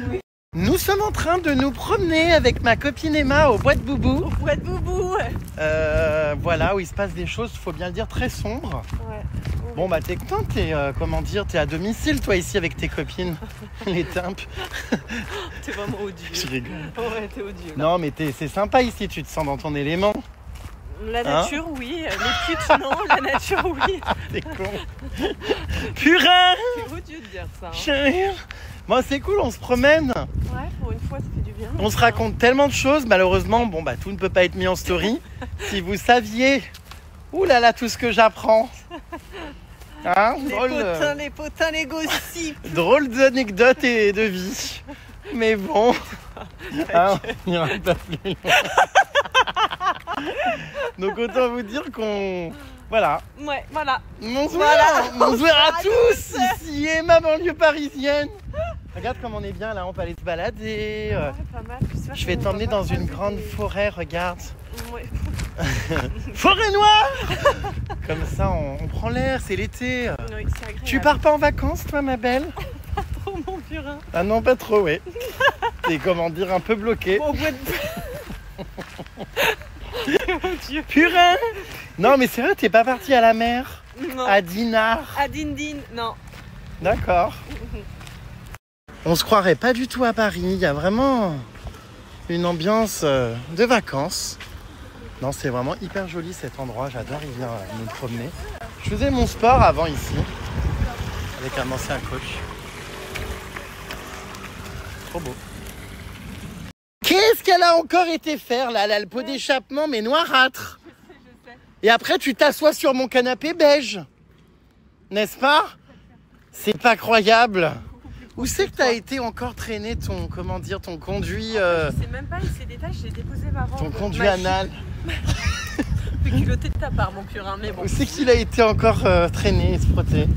Oui. Nous sommes en train de nous promener avec ma copine Emma au bois de Boubou. Au bois de Boubou. Voilà, où il se passe des choses, faut bien le dire, très sombres. Ouais. Bon, bah t'es content, comment dire, t'es à domicile, toi, ici, avec tes copines. Les timpes. T'es vraiment odieux. Je rigole. Ouais, t'es odieux. Là. Non, mais c'est sympa ici, tu te sens dans ton élément. La nature, oui. Les putes, non. La nature, oui. T'es con. Purin. C'est odieux de dire ça. Hein. Chérie. Bon, c'est cool, on se promène. Ouais, pour une fois, ça fait du bien. On se raconte tellement de choses, malheureusement, bon, bah tout ne peut pas être mis en story. Si vous saviez, ouh là là, tout ce que j'apprends. Hein, Les potins, les gossips. Drôle d'anecdotes et de vie. Mais bon, hein, on n'ira pas plus loin. Donc autant vous dire qu'on... Voilà. Ouais, voilà. Bonsoir à tous. Ici Emma, banlieue parisienne. Regarde comme on est bien là, on peut aller se balader. Ouais, pas mal. Je vais t'emmener dans une grande forêt, regarde. Ouais. Forêt noire. Comme ça, on prend l'air, c'est l'été. Oui, c'est agréable. Tu pars pas en vacances, toi, ma belle? Pas trop, mon purin. Ah non, pas trop, ouais. T'es, comment dire, un peu bloqué. Au bois de... Mon Dieu. Purin. Non, mais c'est vrai, t'es pas parti à la mer? Non. À Dinard? À Dindin, non. D'accord. On se croirait pas du tout à Paris. Il y a vraiment une ambiance de vacances. Non, c'est vraiment hyper joli cet endroit. J'adore y venir nous promener. Je faisais mon sport avant ici, avec un ancien coach. Trop beau. Qu'est-ce qu'elle a encore été faire là? Elle a le pot d'échappement, mais noirâtre. Je sais. Et après, tu t'assois sur mon canapé beige. N'est-ce pas? C'est pas croyable. Où c'est que t'as été encore traîner ton, comment dire, ton conduit... Je sais même pas, ces détails, j'ai déposé ma robe. Ton conduit anal. Peu culotté de ta part, mon purin, mais bon. Où c'est qu'il a été encore traîné et se frotter? Et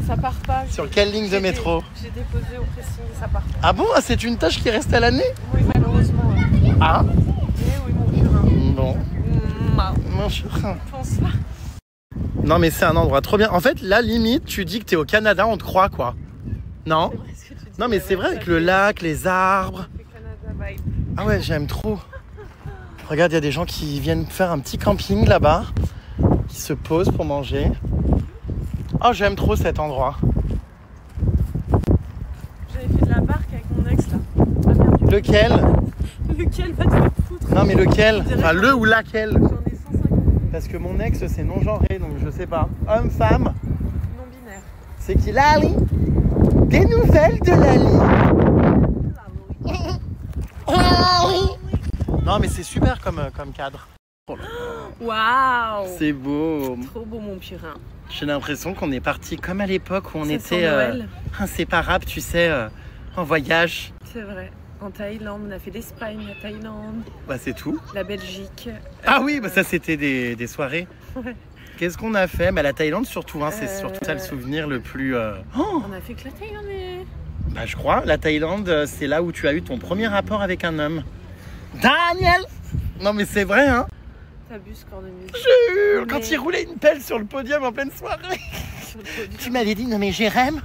ça part pas. Sur quelle ligne de métro? J'ai déposé au pressing et ça part pas. Ah bon? C'est une tâche qui reste à l'année? Oui, malheureusement. Ah? Eh oui, mon purin. Bon. Mon purin. Pense pas. Non mais c'est un endroit trop bien. En fait, là, limite, tu dis que t'es au Canada, on te croit, quoi. Non? C'est vrai ce que tu dis. Non mais c'est vrai, avec le lac, les arbres. Canada vibe. Ah ouais, j'aime trop. Regarde, il y a des gens qui viennent faire un petit camping là-bas, qui se posent pour manger. Oh, j'aime trop cet endroit. J'avais fait de la barque avec mon ex là. Ah merde, Lequel? lequel va te faire foutre? Non mais lequel? Enfin, le ou laquelle? J'en ai 150. Parce que mon ex, c'est non-genré, donc je sais pas. Homme, femme? Non binaire. C'est qui? Lali? Des nouvelles de Lali? Non mais c'est super comme cadre. Waouh! C'est beau. Trop beau, mon purin. J'ai l'impression qu'on est parti comme à l'époque où on Ça était sent Noël. inséparables, tu sais, en voyage. C'est vrai. En Thaïlande, on a fait l'Espagne, la Thaïlande, Bah c'est tout. la Belgique. Ah oui, bah ça c'était des soirées. Ouais. Qu'est-ce qu'on a fait? Bah la Thaïlande surtout, hein, c'est surtout ça le souvenir le plus... Oh, On a fait que la Thaïlande. bah je crois, la Thaïlande, c'est là où tu as eu ton premier rapport avec un homme. Daniel. Non mais c'est vrai hein. T'abuses, Cornemuse. Je jure, quand il roulait une pelle sur le podium en pleine soirée. Tu m'avais dit, non mais Jérém,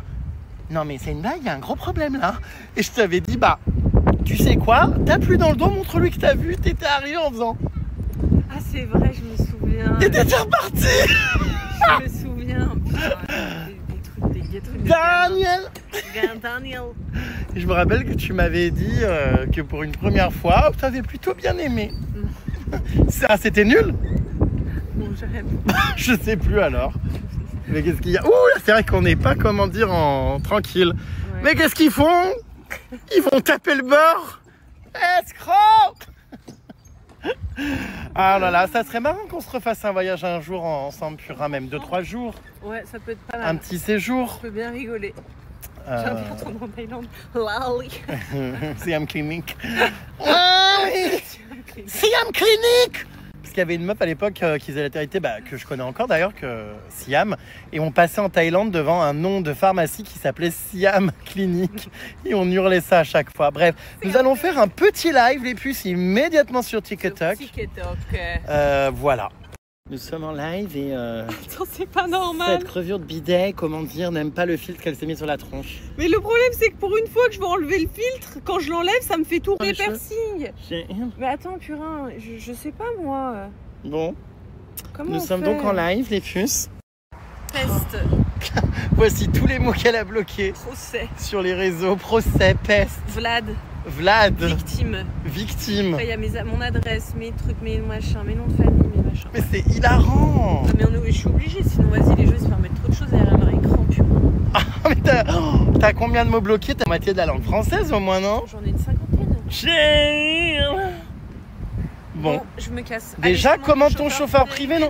non mais c'est une blague, il y a un gros problème là. Et je t'avais dit, bah, tu sais quoi, t'as plus dans le dos, montre-lui que t'as vu, t'étais arrivé en faisant. Ah c'est vrai, je me souviens. Et t'étais reparti. Je me souviens. Des trucs de Daniel. Daniel. Et je me rappelle que tu m'avais dit que pour une première fois, t'avais plutôt bien aimé. Ça, c'était nul. Bon, j'aime. Je sais plus alors. Mais qu'est-ce qu'il y a? Ouh, c'est vrai qu'on n'est pas, comment dire, en tranquille. Ouais. Mais qu'est-ce qu'ils font? Ils vont taper le beurre. Escroc. Ah là là, ça serait marrant qu'on se refasse un voyage un jour ensemble, Purin, même 2-3 jours. Ouais, ça peut être pas mal. Un petit séjour. On peut bien rigoler. J'aimerais retourner en Thaïlande. Lali. Siam Clinic. Ouais, Siam Clinic. Parce qu'il y avait une meuf à l'époque qui faisait la télé, que je connais encore d'ailleurs, que Siam. Et on passait en Thaïlande devant un nom de pharmacie qui s'appelait Siam Clinic. Et on hurlait ça à chaque fois. Bref, nous allons faire un petit live, les puces, immédiatement sur TikTok. Voilà. Nous sommes en live et Attends, c'est pas normal. cette crevure de bidet, comment dire, n'aime pas le filtre qu'elle s'est mis sur la tronche. Mais le problème, c'est que pour une fois que je vais enlever le filtre, quand je l'enlève, ça me fait tourner piercing. Mais attends, Purin, je sais pas moi. Bon, Comment nous on sommes fait donc en live, les puces. Peste, Voici tous les mots qu'elle a bloqués procès, sur les réseaux. Procès, peste, Vlad, victime. Après, il y a mon adresse, mes trucs, mes machins, mes noms de famille, mes machins. Mais c'est hilarant. Ah, mais je suis obligée, sinon vas-y, les jeux se permettent trop de choses derrière leur écran, Purin. Ah, mais t'as combien de mots bloqués? T'as moitié de la langue française au moins, non? J'en ai une cinquantaine. Bon, je me casse. déjà, Allez, commande ton chauffeur privé, non?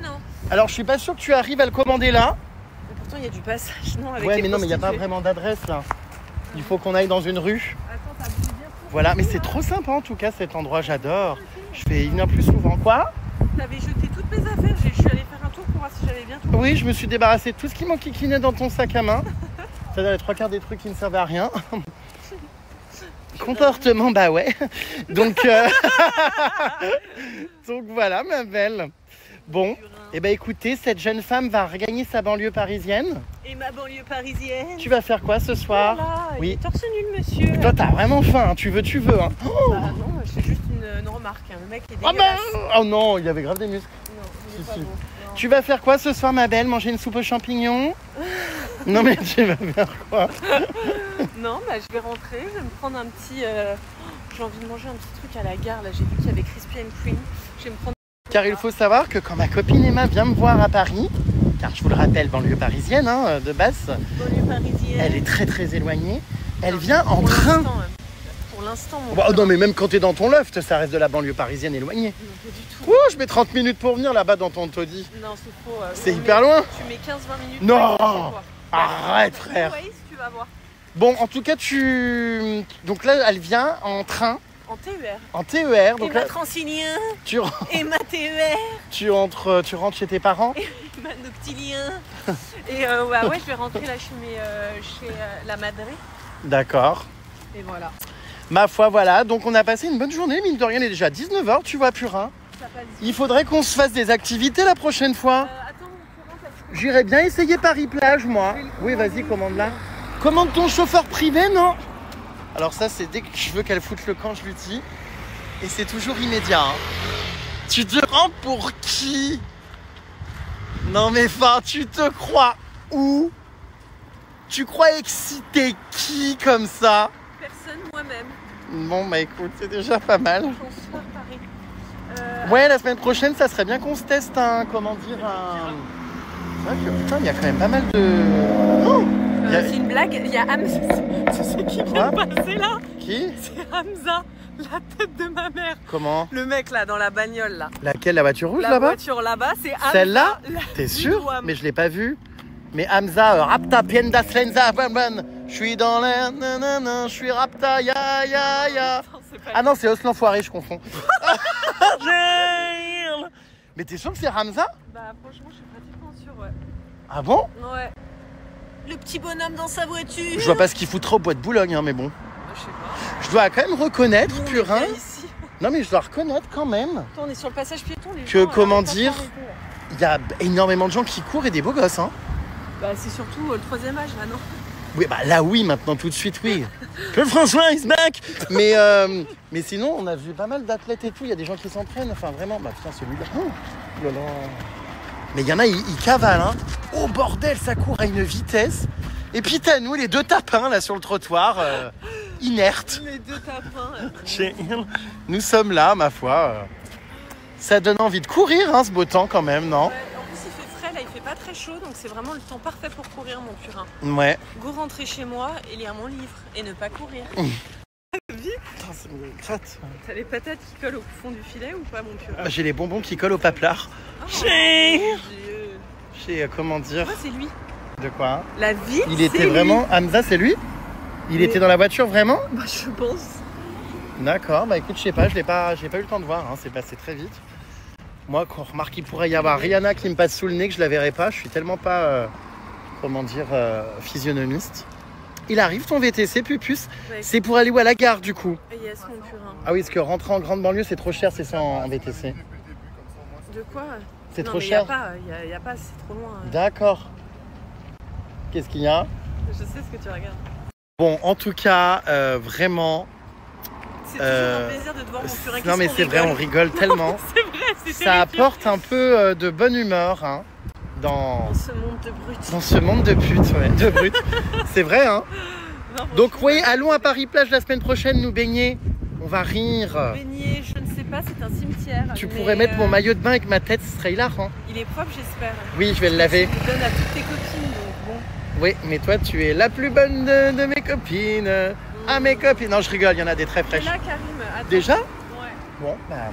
Alors, je suis pas sûr que tu arrives à le commander là. Mais pourtant, il y a du passage, non avec Ouais, les mais non, mais il n'y a pas prostituées. vraiment d'adresse là. Il faut qu'on aille dans une rue. Attends, t'as voulu dire pour Voilà, mais c'est trop sympa en tout cas cet endroit, j'adore. Je vais y venir plus souvent. Quoi? T'avais jeté toutes mes affaires, je suis allée faire un tour pour voir si j'avais bien tout. Oui, je me suis débarrassé de tout ce qui m'enquiquinait dans ton sac à main. C'est-à-dire les 3/4 des trucs qui ne servaient à rien. Comportement, bah ouais. Donc, donc voilà, ma belle. Bon, et bah écoutez, cette jeune femme va regagner sa banlieue parisienne. Et ma banlieue parisienne. Tu vas faire quoi ce soir? Voilà, Oui. il est torse nu, le monsieur. Toi, t'as vraiment faim, hein. Tu veux, hein. Oh, Bah non, c'est juste une remarque. Hein. Le mec est ah dégueulasse. bah, oh non, il avait grave des muscles. Non, il est Si, pas si. beau. Non. Tu vas faire quoi ce soir, ma belle? Manger une soupe aux champignons? Non mais tu vas faire quoi? Non, bah je vais rentrer, je vais me prendre un petit... J'ai envie de manger un petit truc à la gare, là j'ai vu qu'il y avait Crispy & Cream. Je vais me prendre... Car il faut savoir que quand ma copine Emma vient me voir à Paris, car je vous le rappelle, banlieue parisienne hein, de base, Banlieue parisienne. elle est très très éloignée, elle vient en train. Pour l'instant, mon Bah, non mais même quand t'es dans ton loft, ça reste de la banlieue parisienne éloignée. Non, pas du tout. Ouh, je mets 30 minutes pour venir là-bas dans ton taudis. Non, c'est faux. C'est hyper loin. Tu mets 15-20 minutes. Non. pour aller voir. Arrête frère. Oui, si tu vas voir. Bon, en tout cas, donc là, elle vient en train, En TER. en TER. Donc Emma là, Transilien. tu, Emma TER. tu rentres chez tes parents. Emma Noctilien. Et bah ouais, je vais rentrer là chez la Madré. D'accord. Et voilà. Ma foi, voilà. Donc, on a passé une bonne journée. Mine de rien, il est déjà 19h, tu vois, Purin. Ça passe vite. Il faudrait qu'on se fasse des activités la prochaine fois. Attends, comment ça se fait? J'irais bien essayer Paris-Plage, moi. Je vais le Oui, commander. vas-y, commande-la. Commande ton chauffeur privé, non? Alors ça, c'est dès que je veux qu'elle foute le camp, je lui dis. Et c'est toujours immédiat. Hein. Tu te rends pour qui? Non mais enfin, tu te crois où? Tu crois exciter qui comme ça? Personne, moi-même. Bon bah écoute, c'est déjà pas mal. Bonsoir Paris. Ouais, la semaine prochaine, ça serait bien qu'on se teste un... Comment dire un... C'est vrai que putain, il y a quand même pas mal de... Oh, y a- C'est une blague, il y a Hamza. Tu sais qui vient de passer là? Qui? C'est Hamza, la tête de ma mère. Comment? Le mec là, dans la bagnole là. Laquelle? La voiture rouge La là-bas? voiture là-bas, c'est Hamza. Celle-là? la T'es vie sûr? d'Ouham. Mais je l'ai pas vue. Mais Hamza, Rapta, Pienda, Slenza, je suis dans l'air, nanana, je suis Rapta, ya. Attends, c'est pas Ah non, c'est Os l'enfoiré, je confonds. Mais t'es sûr que c'est Hamza? Bah franchement, je suis pratiquement sûre, ouais. Ah bon? Ouais. Le petit bonhomme dans sa voiture. Je vois pas ce qu'il foutrait au bois de Boulogne, hein, mais bon. Je sais pas. Je dois quand même reconnaître, Nous, on est Purin, bien ici. Non, mais je dois reconnaître quand même Attends, on est sur le passage piéton. Les que, gens, comment arrêtent pas de dire, s'arrêter, là. il y a énormément de gens qui courent et des beaux gosses, hein. Bah, c'est surtout le 3e âge, là, non? Oui, bah là, oui, maintenant, tout de suite, oui. Que François is back. Mais sinon, on a vu pas mal d'athlètes et tout. Il y a des gens qui s'entraînent. Enfin, vraiment, bah putain, celui-là. Oh là là. Mais il y en a, ils cavalent, hein. Oh bordel, ça court à une vitesse. Et puis t'as nous, les deux tapins, là, sur le trottoir, inertes. Les deux tapins. Nous sommes là, ma foi. Ça donne envie de courir, hein, ce beau temps, quand même, non? Ouais, en plus, il fait frais, là, il fait pas très chaud, donc c'est vraiment le temps parfait pour courir, mon purin. Ouais. Go rentrer chez moi et lire mon livre et ne pas courir. Putain, ça me gratte. T'as les patates qui collent au fond du filet ou pas, mon purin? J'ai les bonbons qui collent au paplard. Oh, J'ai- mon Dieu. J'ai, comment dire... Moi, c'est lui. De quoi? La vie, Il c'est était lui. vraiment... Hamza, c'est lui? Il était dans la voiture, vraiment? Bah, je pense. D'accord, bah écoute, je sais pas, j'ai pas eu le temps de voir, hein, c'est passé très vite. Moi, quand on remarque qu'il pourrait y avoir Rihanna qui me passe sous le nez, que je la verrai pas, je suis tellement pas, physionomiste. Il arrive ton VTC, Pupus. Ouais. C'est pour aller où à la gare, du coup? Yes, mon purin. Ah oui, parce que rentrer en grande banlieue, c'est trop cher, c'est ça en VTC. De quoi? C'est Non, trop mais cher? Y a pas, c'est trop loin. D'accord. Qu'est-ce qu'il y a? Je sais ce que tu regardes. Bon, en tout cas, vraiment... C'est toujours un plaisir de te voir, mon purin. Non mais c'est vrai, on rigole tellement. C'est vrai, c'est Ça terrifiant. apporte un peu de bonne humeur, hein, dans Dans ce monde de brutes. dans ce monde de putes, ouais, de brutes. C'est vrai, hein. Non, Donc franchement, oui, allons à Paris-Plage la semaine prochaine nous baigner. On va rire. Baigner, je ne sais pas, c'est un cimetière. Tu mais, pourrais mettre mon maillot de bain avec ma tête, ce serait hilarant. Il est propre, j'espère. Oui, je vais le laver. Tu le donnes à toutes tes copines, donc bon. Oui, mais toi, tu es la plus bonne de mes copines. Ah, mes copines. Non, je rigole, il y en a des très Et fraîches. là, Karim, attends. Déjà? Ouais. Bon, bah...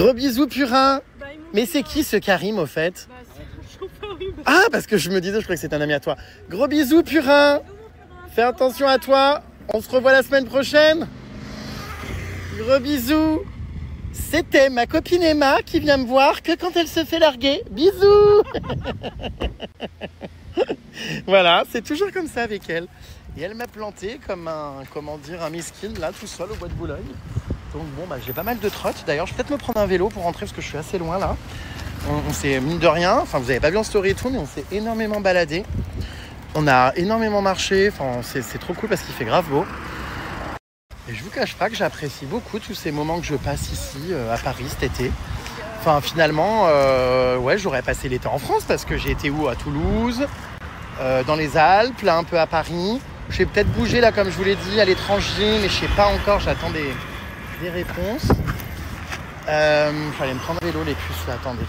Gros bisous, purin. Bye, mon Mais c'est purin. qui ce Karim, au fait? Bah, c'est un chauffeur Uber. Ah, parce que je me disais, je croyais que c'était un ami à toi. Gros bisous, purin. Fais attention à toi. On se revoit la semaine prochaine. Gros bisous. C'était ma copine Emma qui vient me voir que quand elle se fait larguer. Bisous. Voilà, c'est toujours comme ça avec elle. Et elle m'a planté comme un miskin là, tout seul au bois de Boulogne. Donc bon, bah j'ai pas mal de trottes. D'ailleurs, je vais peut-être me prendre un vélo pour rentrer parce que je suis assez loin là. On s'est, mine de rien, enfin vous avez pas vu en story et tout, mais on s'est énormément baladé. On a énormément marché, enfin c'est trop cool parce qu'il fait grave beau. Et je vous cache pas que j'apprécie beaucoup tous ces moments que je passe ici à Paris cet été. Enfin finalement, ouais, j'aurais passé l'été en France parce que j'ai été où? À Toulouse, dans les Alpes, là un peu à Paris. Je vais peut-être bouger là comme je vous l'ai dit à l'étranger, mais je sais pas encore, j'attends des réponses. Je vais aller me prendre un vélo les puces là, attendez.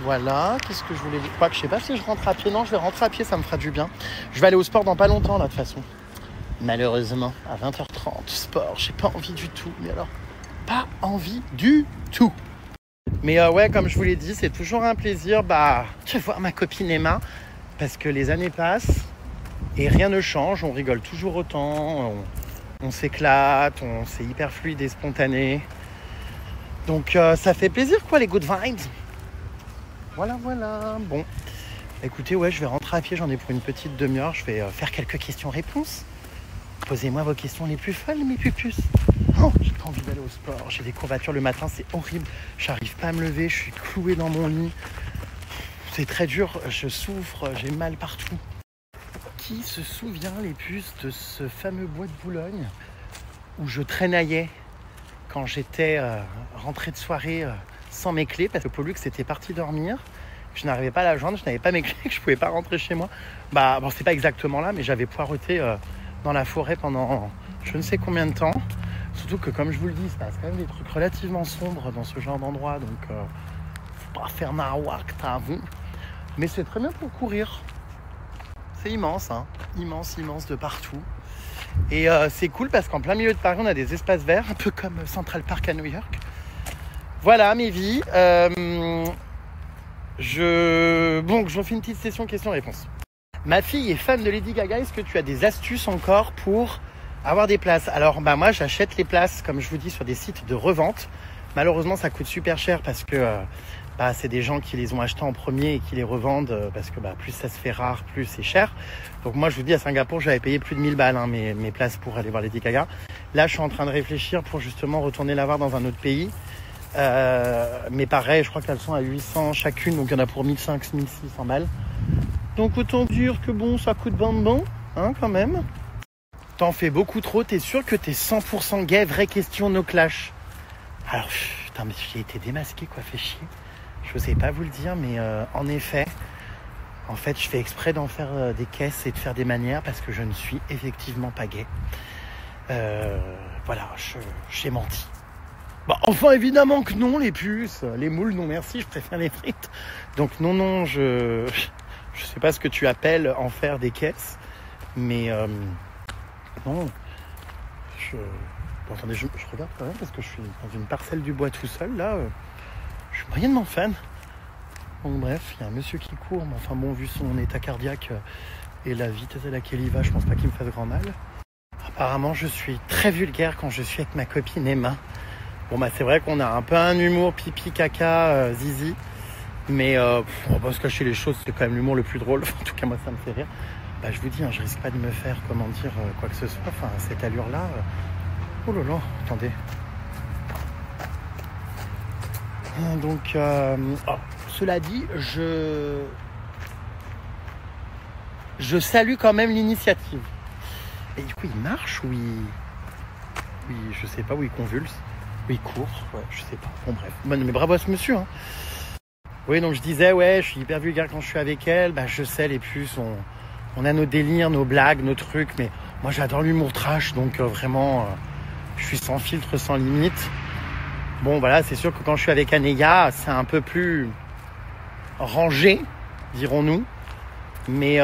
Voilà, qu'est-ce que je voulais dire? Quoique je sais pas si je rentre à pied. Non, je vais rentrer à pied, ça me fera du bien. Je vais aller au sport dans pas longtemps là de toute façon. Malheureusement, à 20h30, sport, j'ai pas envie du tout. Mais alors, pas envie du tout. Mais ouais, comme je vous l'ai dit, c'est toujours un plaisir de voir ma copine Emma. Parce que les années passent et rien ne change. On rigole toujours autant, on s'éclate, c'est hyper fluide et spontané. Donc ça fait plaisir quoi, les good vibes. Voilà. Bon, écoutez, ouais, je vais rentrer à pied, j'en ai pour une petite demi-heure. Je vais faire quelques questions-réponses. Posez-moi vos questions les plus folles, mes pupus. Oh, j'ai pas envie d'aller au sport. J'ai des courbatures le matin, c'est horrible. J'arrive pas à me lever, je suis cloué dans mon lit. C'est très dur, je souffre, j'ai mal partout. Qui se souvient, les puces, de ce fameux bois de Boulogne où je traînaillais quand j'étais rentré de soirée sans mes clés parce que Pollux était parti dormir. Je n'arrivais pas à la joindre, je n'avais pas mes clés, que je pouvais pas rentrer chez moi. Bon, c'est pas exactement là, mais j'avais poireauté dans la forêt pendant je ne sais combien de temps. Surtout que, comme je vous le dis, il se passe quand même des trucs relativement sombres dans ce genre d'endroit, donc faut pas faire nawak, t'avoue. Mais c'est très bien pour courir. C'est immense, hein. Immense de partout. Et c'est cool parce qu'en plein milieu de Paris, on a des espaces verts, un peu comme Central Park à New York. Voilà mes vies. Je vous fais une petite session questions-réponses. Ma fille est fan de Lady Gaga. Est-ce que tu as des astuces encore pour avoir des places? Alors moi, j'achète les places, comme je vous dis, sur des sites de revente. Malheureusement, ça coûte super cher parce que c'est des gens qui les ont achetés en premier et qui les revendent parce que plus ça se fait rare, plus c'est cher. Donc moi, je vous dis, à Singapour, j'avais payé plus de 1000 balles mes places pour aller voir Lady Gaga. Là, je suis en train de réfléchir pour justement retourner la voir dans un autre pays. Mais pareil, je crois qu'elles sont à 800 chacune, donc il y en a pour 1500, 1600 balles. Donc autant dire que bon, ça coûte bon, hein, quand même. T'en fais beaucoup trop, t'es sûr que t'es 100% gay, vraie question, no clash. Alors, putain, mais j'ai été démasqué, quoi, fait chier. Je sais pas vous le dire, mais en effet, en fait, je fais exprès d'en faire des caisses et de faire des manières parce que je ne suis effectivement pas gay. Voilà, j'ai menti. Bah, enfin, évidemment que non, les puces, les moules, non merci, je préfère les frites. Donc non, je sais pas ce que tu appelles en faire des caisses, mais non, bon, attendez, je regarde quand même parce que je suis dans une parcelle du bois tout seul, là, je suis moyennement fan. Bon bref, il y a un monsieur qui court, mais enfin bon, vu son état cardiaque et la vitesse à laquelle il va, je pense pas qu'il me fasse grand mal. Apparemment, je suis très vulgaire quand je suis avec ma copine Emma. Bon bah c'est vrai qu'on a un peu un humour pipi caca zizi, mais on va pas se cacher les choses, c'est quand même l'humour le plus drôle. En tout cas moi ça me fait rire. Bah je vous dis, hein, je risque pas de me faire comment dire quoi que ce soit. Enfin cette allure là. Oh là là, attendez. Donc cela dit, je salue quand même l'initiative. Et du coup il marche ou oui, je sais pas, où il convulse. Il court, ouais, je sais pas. Bon bref, bon, mais bravo à ce monsieur. Hein. Oui, donc je disais, ouais, je suis hyper vulgaire quand je suis avec elle. Bah je sais, les puces, on a nos délires, nos blagues, nos trucs. Mais moi j'adore l'humour trash, donc vraiment, je suis sans filtre, sans limite. Bon voilà, c'est sûr que quand je suis avec Anéga, c'est un peu plus rangé, dirons-nous. Mais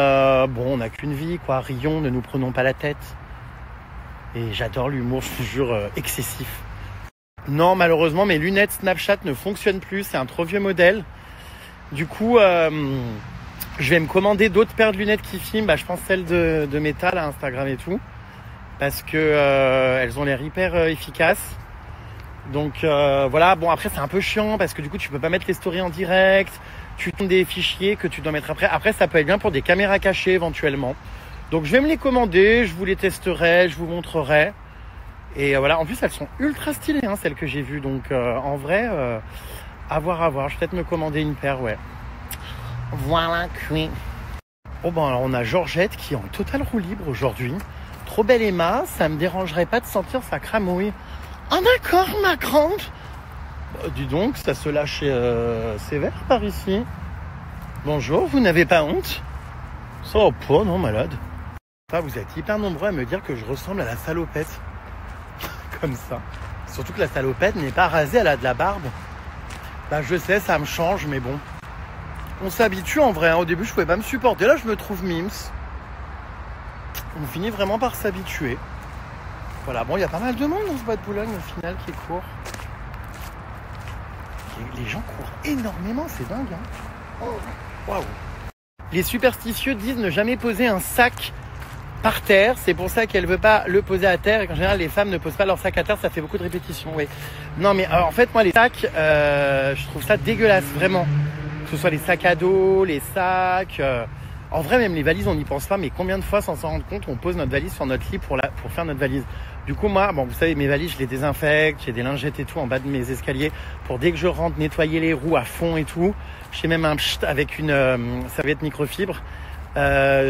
bon, on n'a qu'une vie, quoi. Rions, ne nous prenons pas la tête. Et j'adore l'humour, je vous jure, excessif. Non, malheureusement, mes lunettes Snapchat ne fonctionnent plus. C'est un trop vieux modèle. Du coup, je vais me commander d'autres paires de lunettes qui filment. Bah, je pense celles de Meta, là, Instagram et tout. Parce que elles ont l'air hyper efficaces. Donc voilà. Bon, après, c'est un peu chiant parce que du coup, tu peux pas mettre les stories en direct. Tu tournes des fichiers que tu dois mettre après. Après, ça peut être bien pour des caméras cachées éventuellement. Donc, je vais me les commander. Je vous les testerai. Je vous montrerai. Et voilà, en plus elles sont ultra stylées, hein, celles que j'ai vues. Donc en vrai, à voir. Je vais peut-être me commander une paire, ouais. Voilà, oui. Bon ben alors on a Georgette qui est en total roue libre aujourd'hui. Trop belle Emma, ça me dérangerait pas de sentir sa cramouille. Ah d'accord ma grande. Bah, dis donc, ça se lâche sévère par ici. Bonjour, vous n'avez pas honte? Ça va pas, non malade. Enfin, vous êtes hyper nombreux à me dire que je ressemble à la salopette. Comme ça. Surtout que la salopette n'est pas rasée, elle a de la barbe. Bah je sais, ça me change, mais bon. On s'habitue en vrai, hein. Au début je pouvais pas me supporter, là je me trouve mimes. On finit vraiment par s'habituer. Voilà, bon il y a pas mal de monde dans ce bois de Boulogne au final qui court. Les gens courent énormément, c'est dingue, hein. Oh, waouh. Les superstitieux disent ne jamais poser un sac par terre, c'est pour ça qu'elle veut pas le poser à terre et qu'en général les femmes ne posent pas leur sac à terre, ça fait beaucoup de répétitions, oui. Non mais alors, en fait moi les sacs, je trouve ça dégueulasse, vraiment. Que ce soit les sacs à dos, les sacs, en vrai même les valises on n'y pense pas, mais combien de fois sans s'en rendre compte on pose notre valise sur notre lit pour faire notre valise. Du coup moi, bon vous savez mes valises je les désinfecte, j'ai des lingettes et tout en bas de mes escaliers pour dès que je rentre nettoyer les roues à fond et tout. J'ai même un pchit avec une serviette microfibre.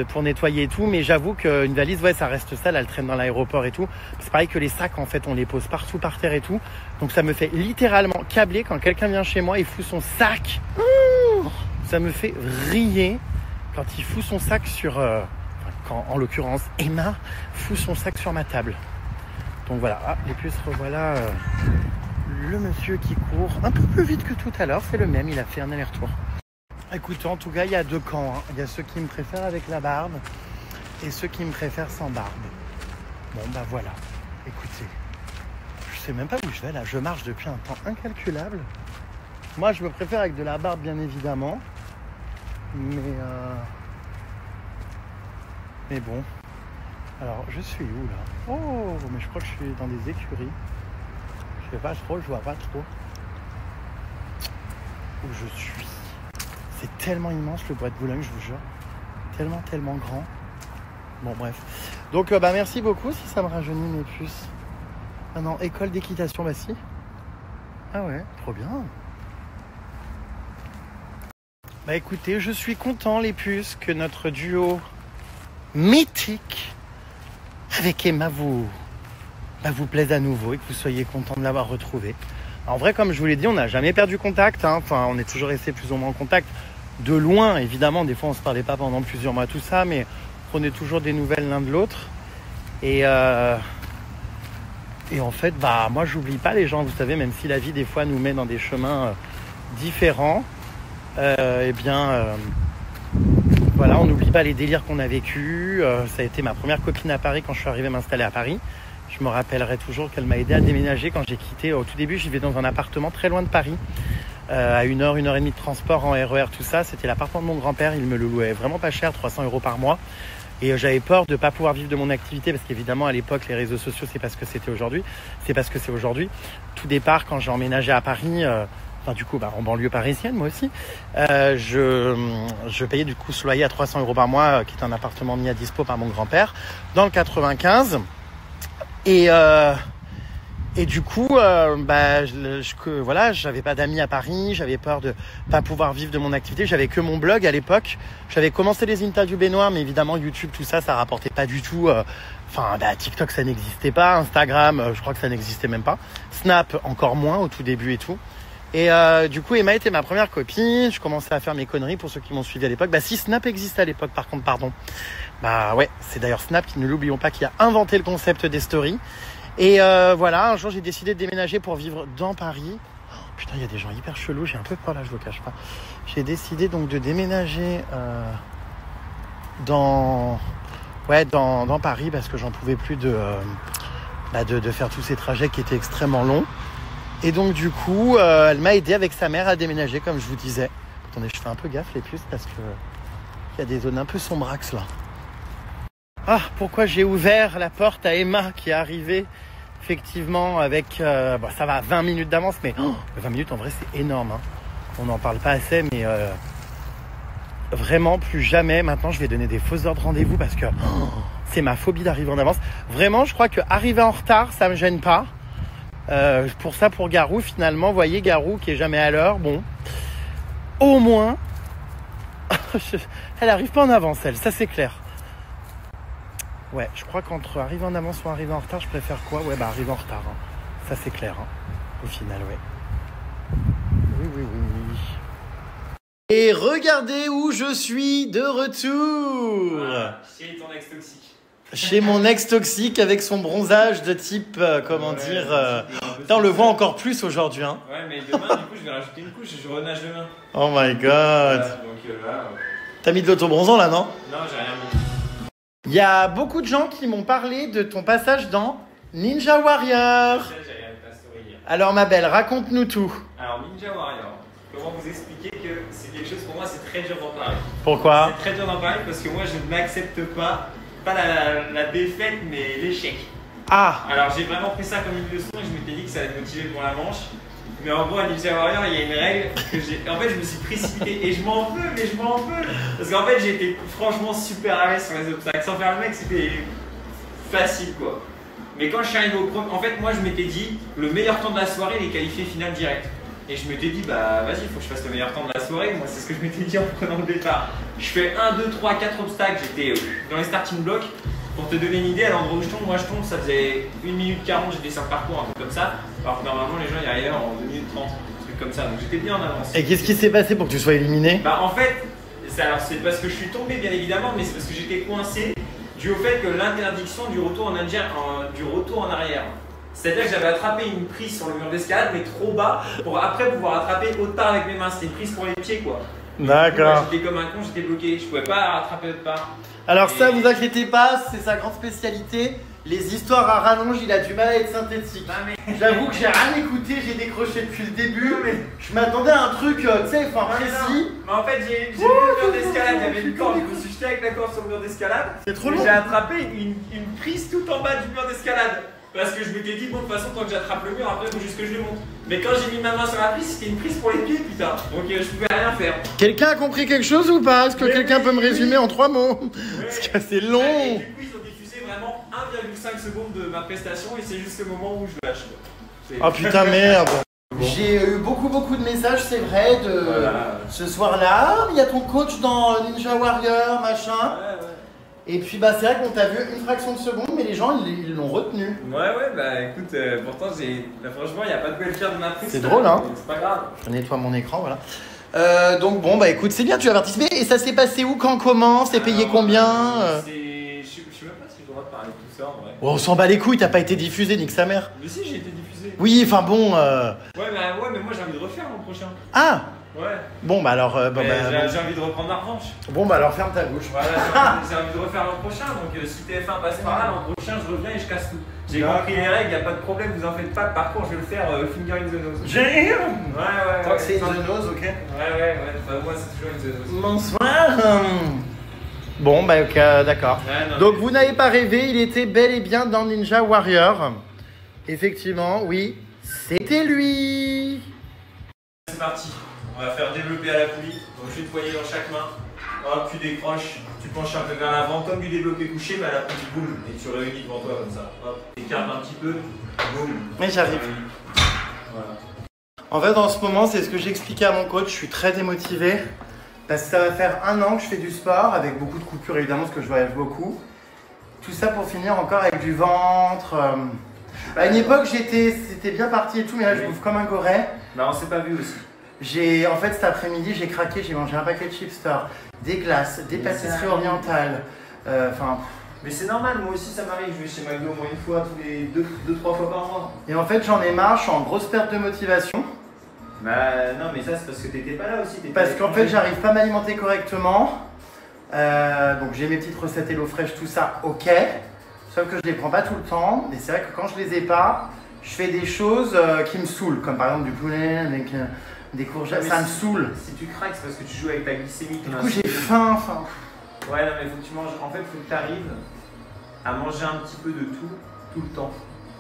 Pour nettoyer et tout, mais j'avoue qu'une valise, ouais, ça reste sale, elle traîne dans l'aéroport et tout. C'est pareil que les sacs, en fait, on les pose partout par terre et tout. Donc ça me fait littéralement câbler quand quelqu'un vient chez moi et fout son sac. Ça me fait vriller quand il fout son sac sur... quand, en l'occurrence, Emma fout son sac sur ma table. Donc voilà, ah, les puces, revoilà le monsieur qui court un peu plus vite que tout à l'heure. C'est le même, il a fait un aller-retour. Écoute, en tout cas, il y a deux camps. Hein. Il y a ceux qui me préfèrent avec la barbe et ceux qui me préfèrent sans barbe. Bon, bah voilà. Écoutez, je sais même pas où je vais là. Je marche depuis un temps incalculable. Moi, je me préfère avec de la barbe, bien évidemment. Mais bon. Alors, je suis où là? Oh, mais je crois que je suis dans des écuries. Je sais pas trop, je vois pas trop où je suis. C'est tellement immense le bois de Boulogne, je vous jure. Tellement grand. Bon bref. Donc bah merci beaucoup si ça me rajeunit mes puces. Ah non, école d'équitation, bah si. Ah ouais, trop bien. Bah écoutez, je suis content les puces que notre duo mythique avec Emma vous plaise à nouveau et que vous soyez content de l'avoir retrouvé. En vrai, comme je vous l'ai dit, on n'a jamais perdu contact, hein. Enfin, on est toujours resté plus ou moins en contact. De loin, évidemment, des fois on se parlait pas pendant plusieurs mois, tout ça, mais on prenait toujours des nouvelles l'un de l'autre. Et en fait, bah moi j'oublie pas les gens, vous savez, même si la vie des fois nous met dans des chemins différents, voilà, on n'oublie pas les délires qu'on a vécus. Ça a été ma première copine à Paris quand je suis arrivé m'installer à Paris. Je me rappellerai toujours qu'elle m'a aidé à déménager quand j'ai quitté. Au tout début, je vivais dans un appartement très loin de Paris, à 1 heure et demie de transport en RER, tout ça. C'était l'appartement de mon grand-père. Il me le louait vraiment pas cher, 300 € par mois. Et j'avais peur de ne pas pouvoir vivre de mon activité parce qu'évidemment, à l'époque, les réseaux sociaux, c'est pas ce que c'était aujourd'hui. C'est pas ce que c'est aujourd'hui. Tout départ, quand j'ai emménagé à Paris, en banlieue parisienne, moi aussi, je payais du coup ce loyer à 300 € par mois, qui est un appartement mis à dispo par mon grand-père, dans le 95. Et du coup, j'avais pas d'amis à Paris, j'avais peur de pas pouvoir vivre de mon activité. J'avais que mon blog à l'époque. J'avais commencé les interviews baignoires, mais évidemment YouTube, tout ça, ça rapportait pas du tout. TikTok, ça n'existait pas. Instagram, je crois que ça n'existait même pas. Snap, encore moins au tout début et tout. Et du coup, Emma était ma première copine. Je commençais à faire mes conneries pour ceux qui m'ont suivi à l'époque. Bah si Snap existait à l'époque, par contre, pardon. Bah ouais, c'est d'ailleurs Snap, ne l'oublions pas, qui a inventé le concept des stories. Et voilà, un jour j'ai décidé de déménager pour vivre dans Paris. Oh, putain, il y a des gens hyper chelous, j'ai un peu peur là, je vous cache pas. J'ai décidé donc de déménager dans Paris parce que j'en pouvais plus de faire tous ces trajets qui étaient extrêmement longs. Et donc du coup, elle m'a aidé avec sa mère à déménager, comme je vous disais. Attendez, je fais un peu gaffe les puces parce que il y a des zones un peu sombraxes là. Ah, pourquoi j'ai ouvert la porte à Emma qui est arrivée effectivement avec, ça va 20 minutes d'avance, mais 20 minutes en vrai c'est énorme, hein. On n'en parle pas assez, mais vraiment plus jamais. Maintenant je vais donner des faux ordres de rendez-vous parce que c'est ma phobie d'arriver en avance. Vraiment, je crois qu'arriver en retard, ça me gêne pas. Pour Garou, finalement, vous voyez Garou qui est jamais à l'heure, bon, au moins, elle arrive pas en avance, elle, ça c'est clair. Ouais, je crois qu'entre arriver en avance ou arriver en retard, je préfère quoi? Ouais, arriver en retard, hein. Ça c'est clair, hein. Au final, ouais. Oui. Et regardez où je suis de retour. Voilà, chez ton ex toxique. Chez mon ex toxique avec son bronzage de type, on le voit encore plus aujourd'hui, hein. Ouais, mais demain, du coup, je vais rajouter une couche et je renage demain. Oh my god. Voilà, donc là... T'as mis de l'autobronzant là, non? Non, j'ai rien mis. Il y a beaucoup de gens qui m'ont parlé de ton passage dans Ninja Warrior. Alors ma belle, raconte-nous tout. Alors Ninja Warrior, comment vous expliquer que c'est quelque chose, pour moi, c'est très dur d'en parler. Pourquoi? C'est très dur d'en parler parce que moi, je n'accepte pas la défaite, mais l'échec. Ah. Alors j'ai vraiment pris ça comme une leçon et je m'étais dit que ça allait me motiver pour la manche. Mais en gros, à Ninja Warrior, il y a une règle que en fait, je me suis précipité et je m'en veux, Parce qu'en fait, j'étais franchement super à l'aise sur les obstacles. Sans faire le mec, c'était facile quoi. Mais quand je suis arrivé au premier, en fait, moi je m'étais dit, le meilleur temps de la soirée, il est qualifié finale direct. Et je m'étais dit, bah vas-y, il faut que je fasse le meilleur temps de la soirée. Moi, c'est ce que je m'étais dit en prenant le départ. Je fais 1, 2, 3, 4 obstacles. J'étais dans les starting blocks. Pour te donner une idée, à l'endroit où je tombe, ça faisait 1 minute 40, j'étais sur le parcours, un truc comme ça. Alors que normalement, les gens y arrivaient en 2 minutes 30, un truc comme ça. Donc j'étais bien en avance. Et qu'est-ce qui s'est passé pour que tu sois éliminé? Bah en fait, c'est parce que je suis tombé, bien évidemment, mais c'est parce que j'étais coincé dû au fait que l'interdiction du retour en arrière. C'est-à-dire que j'avais attrapé une prise sur le mur d'escalade, mais trop bas, pour après pouvoir attraper autre part avec mes mains. C'était une prise pour les pieds, quoi. D'accord. J'étais comme un con, j'étais bloqué. Je pouvais pas rattraper autre part. Alors ça, vous inquiétez pas, c'est sa grande spécialité. Les histoires à rallonge, il a du mal à être synthétique. J'avoue que j'ai rien écouté, j'ai décroché depuis le début. Je m'attendais à un truc, tu sais, précis. Mais en fait, j'ai vu le mur d'escalade, j'avais une corde, je me suis jeté avec la corde sur le mur d'escalade. C'est trop long. J'ai attrapé une prise tout en bas du mur d'escalade. Parce que je m'étais dit, bon, de toute façon, tant que j'attrape le mur, après, il faut juste que je le monte. Mais quand j'ai mis ma main sur la prise, c'était une prise pour les pieds, putain. Donc je pouvais rien faire. Quelqu'un a compris quelque chose ou pas? Est-ce que quelqu'un peut me résumer en 3 mots? Parce que c'est long. Et du coup, ils ont diffusé vraiment 1,5 secondes de ma prestation et c'est juste le moment où je lâche. Oh putain, merde. J'ai eu beaucoup de messages, c'est vrai, de ce soir-là. Il y a ton coach dans Ninja Warrior, machin. Ouais. Et puis bah c'est vrai qu'on t'a vu une fraction de seconde, mais les gens ils l'ont retenu. Ouais, bah écoute, pourtant franchement, il n'y a pas de quoi le faire de ma prise. C'est drôle, hein. C'est pas grave. Je nettoie mon écran, voilà. Donc bon, bah écoute, c'est bien, tu as participé. Et ça s'est passé où, quand, comment? C'est payé combien Je sais même pas si j'ai le droit de parler de tout ça en vrai. Oh, on s'en bat les couilles, t'as pas été diffusé, nique sa mère. Mais si, j'ai été diffusé. Oui, enfin bon. Ouais, mais moi j'ai envie de refaire l'an prochain. Ah. Ouais. Bon bah alors. J'ai envie de reprendre ma revanche. Bon bah alors ferme ta bouche. Voilà, j'ai envie de refaire l'an prochain. Donc si TF1 passe par là, l'an prochain je reviens et je casse tout. J'ai compris les règles, y a pas de problème, vous en faites pas. Par contre, je vais le faire finger in the nose. Ouais. Tant que c'est in the nose, ok. Ouais. Enfin, moi c'est toujours in the nose. Bonsoir. Bon bah ok, d'accord. Ouais, donc vous n'avez pas rêvé, il était bel et bien dans Ninja Warrior. Effectivement, oui, c'était lui. C'est parti. On va faire développer à la poulie. Donc je vais te poigner dans chaque main. Hop, tu décroches, tu penches un peu vers l'avant, comme du développé couché, mais à la poulie, boum, et tu réunis devant toi comme ça. Hop, écarte un petit peu, boum. Mais j'arrive. Voilà. En fait, en ce moment, c'est ce que j'expliquais à mon coach, je suis très démotivé. Parce que ça va faire 1 an que je fais du sport, avec beaucoup de coupures évidemment, parce que je voyage beaucoup. Tout ça pour finir encore avec du ventre. À une époque, c'était bien parti et tout, mais là, je bouffe comme un goret. Bah, on s'est pas vu aussi. En fait, cet après-midi, j'ai craqué, j'ai mangé un paquet de chipsters, des glaces, des pâtisseries orientales. Mais c'est normal, moi aussi ça m'arrive, je vais chez McDo au moins une fois tous les 2-3 fois par mois. Et en fait, j'en ai marre, je suis en grosse perte de motivation. Bah non, mais ça c'est parce que t'étais pas là aussi. Parce qu'en fait, j'arrive pas à m'alimenter correctement. Donc j'ai mes petites recettes Hello Fresh, tout ça, ok. Sauf que je les prends pas tout le temps. Et c'est vrai que quand je les ai pas, je fais des choses qui me saoulent. Comme par exemple du poulet avec des courgettes, ça me saoule. Si tu craques, c'est parce que tu joues avec ta glycémie. Du coup, j'ai faim. Ouais, non, mais il faut que tu manges. En fait, il faut que tu arrives à manger un petit peu de tout le temps.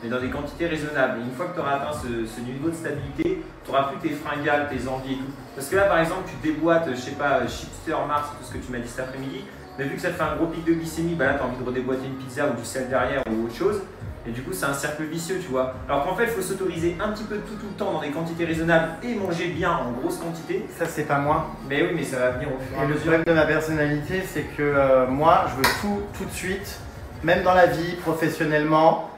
Mais dans des quantités raisonnables. Et une fois que tu auras atteint ce niveau de stabilité, tu n'auras plus tes fringales, tes envies et tout. Parce que là, par exemple, tu déboîtes, je sais pas, chipster, Mars, tout ce que tu m'as dit cet après-midi. Mais vu que ça te fait un gros pic de glycémie, bah là, tu as envie de redéboîter une pizza ou du sel derrière ou autre chose. Et du coup, c'est un cercle vicieux, tu vois. Alors qu'en fait, il faut s'autoriser un petit peu tout le temps dans des quantités raisonnables et manger bien en grosse quantité. Ça, c'est pas moi. Mais oui, mais ça va venir au fur et à Et le mesure. problème de ma personnalité, c'est que moi, je veux tout de suite, même dans la vie, professionnellement.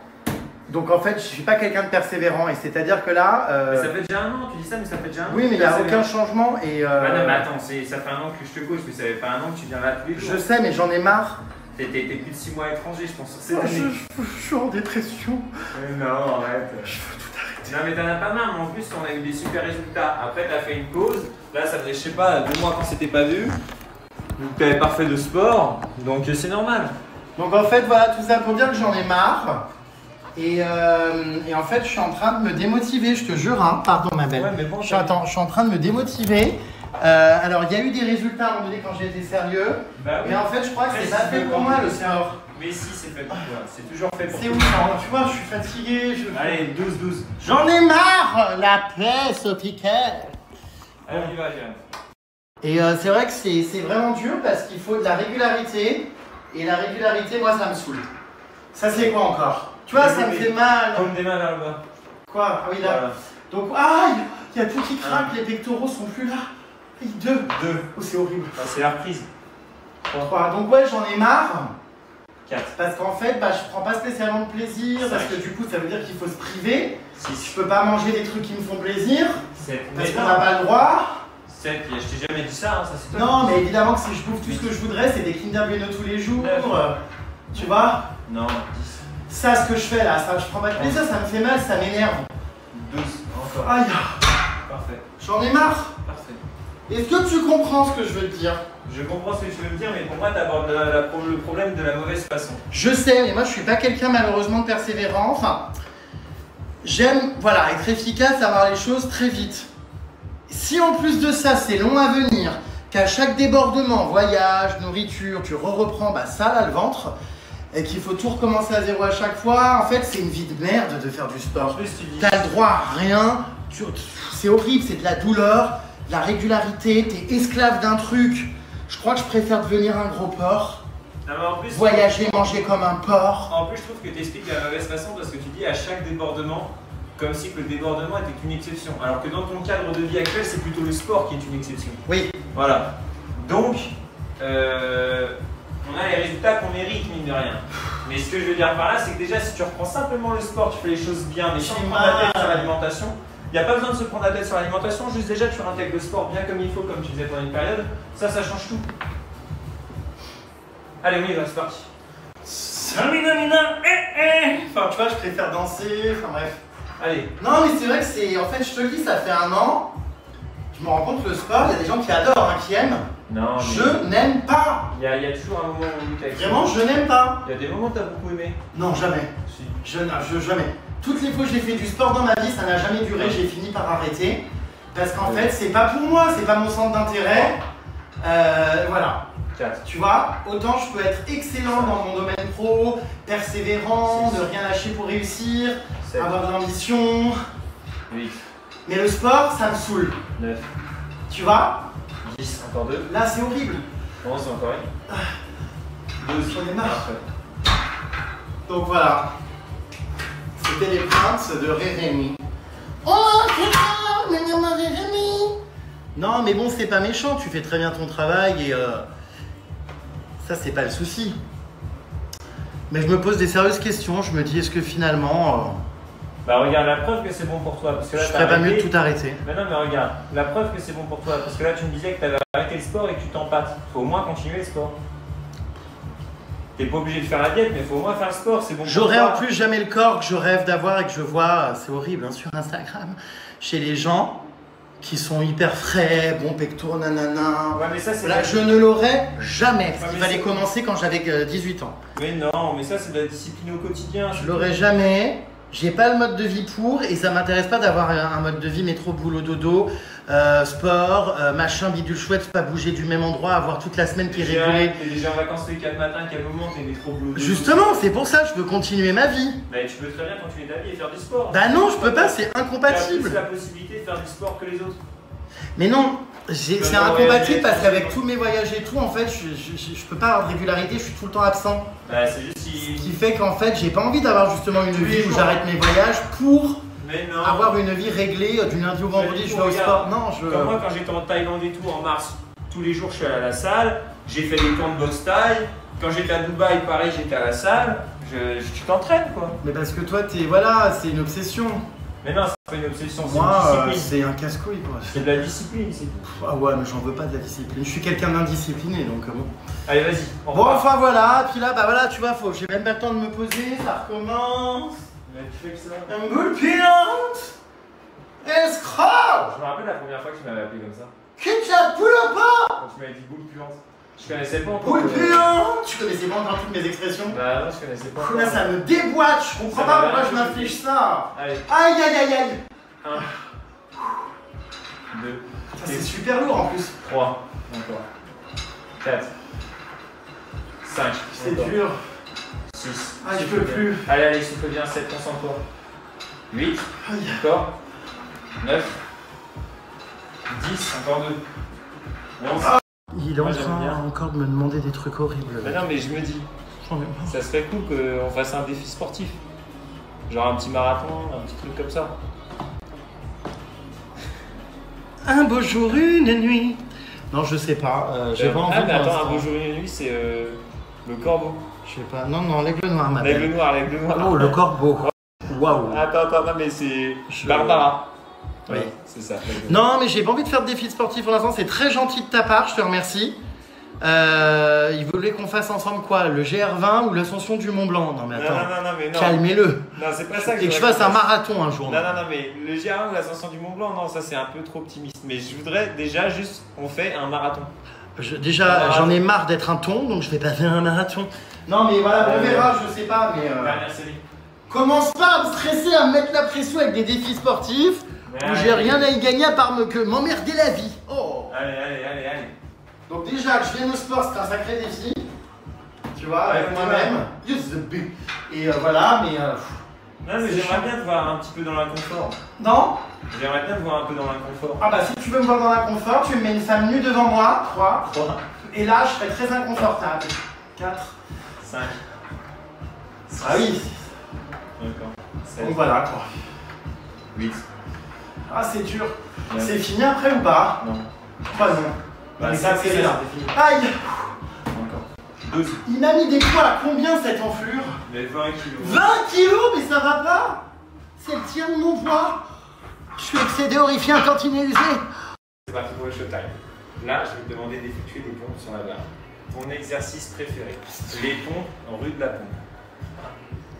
Donc en fait, je suis pas quelqu'un de persévérant. Et c'est-à-dire que là. Mais ça fait déjà 1 an, tu dis ça, mais ça fait déjà 1 an. Oui, mais il n'y a aucun changement. Et, Bah non, mais attends, ça fait 1 an que je te coach, mais ça fait pas 1 an que tu viens là tous les jours. Je sais, mais j'en ai marre. T'es plus de 6 mois à l'étranger, je pense. Je suis en dépression. Non, arrête. Je veux tout arrêter. Non, mais t'en as pas marre, mais en plus, on a eu des super résultats. Après, t'as fait une pause. Là, ça faisait, je sais pas, 2 mois qu'on s'était pas vu. Donc, t'avais pas fait de sport. Donc, c'est normal. Donc en fait, voilà, tout ça pour dire que j'en ai marre. Et en fait, je suis en train de me démotiver, je te jure. Hein. Pardon, ma belle. Ouais, mais bon, je suis en train de me démotiver. Alors, il y a eu des résultats à un moment donné quand j'ai été sérieux. Bah oui. Mais en fait, je crois que c'est pas fait pour moi le sport. Mais si, c'est fait pour toi. C'est toujours fait pour C'est toi. où ça? Tu vois, je suis fatigué. Allez, 12-12. J'en ai marre, la paix, Sophie Kerr. Allez, on y va, Jérémy. Et c'est vrai que c'est vraiment dur parce qu'il faut de la régularité. Et la régularité, moi, ça me saoule. Ça, c'est quoi encore? Tu vois, ça me fait mal. Comme des mains vers le bas. Quoi? Ah oui, là. Voilà. Donc, il y a tout qui craque, les pectoraux sont plus là. 2. Oh, c'est horrible. Ah, c'est la reprise. 3. Donc, ouais, j'en ai marre. 4. Parce qu'en fait, je prends pas spécialement de plaisir. 5. Parce que du coup, ça veut dire qu'il faut se priver. 6. Je peux pas manger des trucs qui me font plaisir. 7. Parce qu'on n'a pas le droit. 7. Je t'ai jamais dit ça, hein, ça c'est toi. Non, mais évidemment que si je bouffe tout ce que je voudrais, c'est des Kinder Bueno tous les jours. 9. Tu vois? Non, 10. Ça, ce que je fais là, ça, je prends pas de plaisir, ça me fait mal, ça m'énerve. 12. Encore. Aïe, Parfait. j'en ai marre. Parfait. Est-ce que tu comprends ce que je veux te dire? Je comprends ce que tu veux me dire, mais pour moi, tu abordes le problème de la mauvaise façon. Je sais, mais moi je suis pas quelqu'un malheureusement de persévérant. Enfin, j'aime être efficace, avoir les choses très vite. Si en plus de ça, c'est long à venir, qu'à chaque débordement, voyage, nourriture, tu reprends ça là le ventre, et qu'il faut tout recommencer à zéro à chaque fois, en fait c'est une vie de merde de faire du sport. En plus, tu dis. T'as le droit à rien, c'est horrible, c'est de la douleur, de la régularité, t'es esclave d'un truc. Je crois que je préfère devenir un gros porc Non, mais en plus, voyager, manger comme un porc. en plus, je trouve que tu expliques de la mauvaise façon parce que tu dis à chaque débordement, comme si que le débordement était une exception. Alors que dans ton cadre de vie actuel, c'est plutôt le sport qui est une exception. Oui. Voilà. Donc, on a les résultats qu'on mérite, mine de rien. Mais ce que je veux dire par là, c'est que déjà, si tu reprends simplement le sport, tu fais les choses bien, mais sans te prendre la tête sur l'alimentation, il n'y a pas besoin de se prendre la tête sur l'alimentation, juste déjà, tu intègres le sport bien comme il faut, comme tu faisais pendant une période, ça change tout. Allez, oui, c'est parti. Enfin, tu vois, je préfère danser, enfin bref. Allez. Non, mais c'est vrai que c'est. En fait, je te le dis, ça fait un an. Je me rends compte que le sport, il y a des gens qui adorent, qui aiment. Non, mais Je n'aime pas. il y a toujours un moment où tu as Vraiment, je n'aime pas. Il y a des moments où tu as beaucoup aimé. Non, jamais. Si. Jamais. Toutes les fois que j'ai fait du sport dans ma vie, ça n'a jamais duré, j'ai fini par arrêter. Parce qu'en fait, c'est pas pour moi, c'est pas mon centre d'intérêt. Voilà. 4. Tu vois, autant je peux être excellent dans mon domaine pro, persévérant, ne rien lâcher pour réussir, 7. avoir de l'ambition. 8. Mais le sport, ça me saoule. 9. Tu vois, 10. Encore 2. là c'est horrible. 11. Encore 1. 12. J'en ai marre. Donc voilà. C'était les plaintes de Rémi. Oh, Rémi. Non, mais bon, c'est pas méchant, tu fais très bien ton travail et ça, c'est pas le souci. Mais je me pose des sérieuses questions, je me dis, est-ce que finalement, Bah regarde, la preuve que c'est bon pour toi, parce que là je ferais pas mieux de tout arrêter. Mais non, mais regarde, la preuve que c'est bon pour toi, parce que là tu me disais que tu avais arrêté le sport et que tu t'empâtes. Faut au moins continuer le sport. T'es pas obligé de faire la diète, mais faut au moins faire le sport, c'est bon pour toi. J'aurai en plus jamais le corps que je rêve d'avoir et que je vois, c'est horrible, hein, sur Instagram, chez les gens qui sont hyper frais, bon pectoraux, nanana. Ouais, mais ça c'est Là, je ne l'aurai jamais, parce Ouais, qu'il mais fallait c'est- commencer quand j'avais 18 ans. Mais non, mais ça c'est de la discipline au quotidien. Je l'aurai jamais. J'ai pas le mode de vie pour et ça m'intéresse pas d'avoir un mode de vie métro boulot dodo, sport, machin bidule chouette, pas bouger du même endroit, avoir toute la semaine qui est régulée. T'es déjà en vacances tous les 4 matins, quel moment t'es trop boulot. Justement, c'est pour ça, je veux continuer ma vie. Mais tu peux très bien continuer ta vie et faire du sport. Bah non, je peux pas, c'est T'as incompatible. plus la possibilité de faire du sport que les autres. Mais non, peux c'est pas incompatible voyager, parce tu qu'avec peux tous mes voyages et tout, en fait, je peux pas avoir de régularité, je suis tout le temps absent. Bah c'est juste Ce si. qui fait qu'en fait, j'ai pas envie d'avoir justement une Tous les vie où jours. j'arrête mes voyages pour Mais non. avoir une vie réglée du lundi au vendredi, je vais au sport. Non, je. Comme moi, quand j'étais en Thaïlande et tout en mars, tous les jours je suis allé à la salle, j'ai fait des camps de boxe thaï. Quand j'étais à Dubaï, pareil, j'étais à la salle. Tu t'entraînes quoi. Mais parce que toi, voilà, c'est une obsession. Mais non, c'est pas une obsession, c'est Moi, une discipline. c'est un casse-couille quoi. C'est de la discipline, c'est tout. Ah ouais, mais j'en veux pas de la discipline. Je suis quelqu'un d'indiscipliné donc bon. Allez, vas-y. on Bon, repart. enfin voilà, puis là, bah voilà, tu vois, j'ai même pas le temps de me poser, ça recommence. Mais tu fais que ça. Un boule pilante. Escroc. Je me rappelle la première fois que tu m'avais appelé comme ça. Ketchup boule au pas. Quand tu m'avais dit boule puante. Je connaissais pas encore. Boule pilante. Tu connaissais pas encore toutes mes expressions. Bah non, je connaissais pas. Là, ça me déboîte, je comprends Ça pas m'a pourquoi je rien m'inflige ça. Allez, Aïe aïe aïe aïe. 1, 2, Ça, c'est super lourd en plus. 3, encore. 4, 5, C'est dur. 6. Ah, je peux plus. Allez, allez, souffle bien, 7, concentre-toi. 8, Aïe. encore. 9, 10, encore 2. 11. Il est en Moi, j'aime train bien. encore de me demander des trucs horribles. Mais non, mais je me dis, J'en ai marre. ça serait cool qu'on fasse un défi sportif. Genre un petit marathon, un petit truc comme ça. Un beau jour, une nuit. Non, je sais pas. J'ai pas envie Ah, mais pour attends, l'instant. un beau jour et une nuit, c'est le corbeau. Je sais pas. Non, non, l'aigle noir, ma belle. L'aigle noir, l'aigle noir. Oh, le corbeau. Waouh. Attends, non, mais c'est Je- Barbara. Oui. Ouais, c'est ça. l'aigle Non, mais j'ai pas envie de faire de défi sportif pour l'instant. C'est très gentil de ta part, je te remercie. Il voulait qu'on fasse ensemble quoi? Le GR20 ou l'ascension du Mont Blanc? Non, mais Non, attends. non, mais non. Calmez-le. Non, c'est pas ça que Et que je voudrais fasse un qu'on fasse. marathon un jour. Non, mais le GR1 ou l'ascension du Mont Blanc, non, ça c'est un peu trop optimiste. Mais je voudrais déjà juste, on fait un marathon. Déjà, j'en ai marre d'être un thon, donc je vais pas faire un marathon. Non, mais voilà, on verra, je sais pas, mais. Dernière série. Commence pas à me stresser, à me mettre la pression avec des défis sportifs où j'ai rien à y gagner à part que m'emmerder la vie. Oh. Allez. Donc déjà, que je vienne au sport, c'est un sacré défi. Tu vois, Ouais, avec ouais. moi-même. Yes, the big. Et voilà, mais. Non, mais C'est j'aimerais chiant. bien te voir un petit peu dans l'inconfort. Non. J'aimerais bien te voir un peu dans l'inconfort. Ah bah si tu veux me voir dans l'inconfort, tu me mets une femme nue devant moi. 3. 3, Et là, je serai très inconfortable. 4. 5. Ah oui. D'accord. 7. Donc voilà quoi. 8. Ah c'est dur. 9. C'est fini après ou pas? Non. Pas non. Bah, Mais ça, c'est c'est là. fini. Aïe. Encore. 12. Il m'a mis des poids à combien cette enflure? Mais 20 kilos. 20 kilos, mais ça va pas. C'est le tiers de mon poids. Je suis excédé, horrifié, incantiné, usé. C'est parti pour le showtime. Là, je vais te demander d'effectuer des pompes sur la barre. Ton exercice préféré. Les pompes en rue de la Pompe.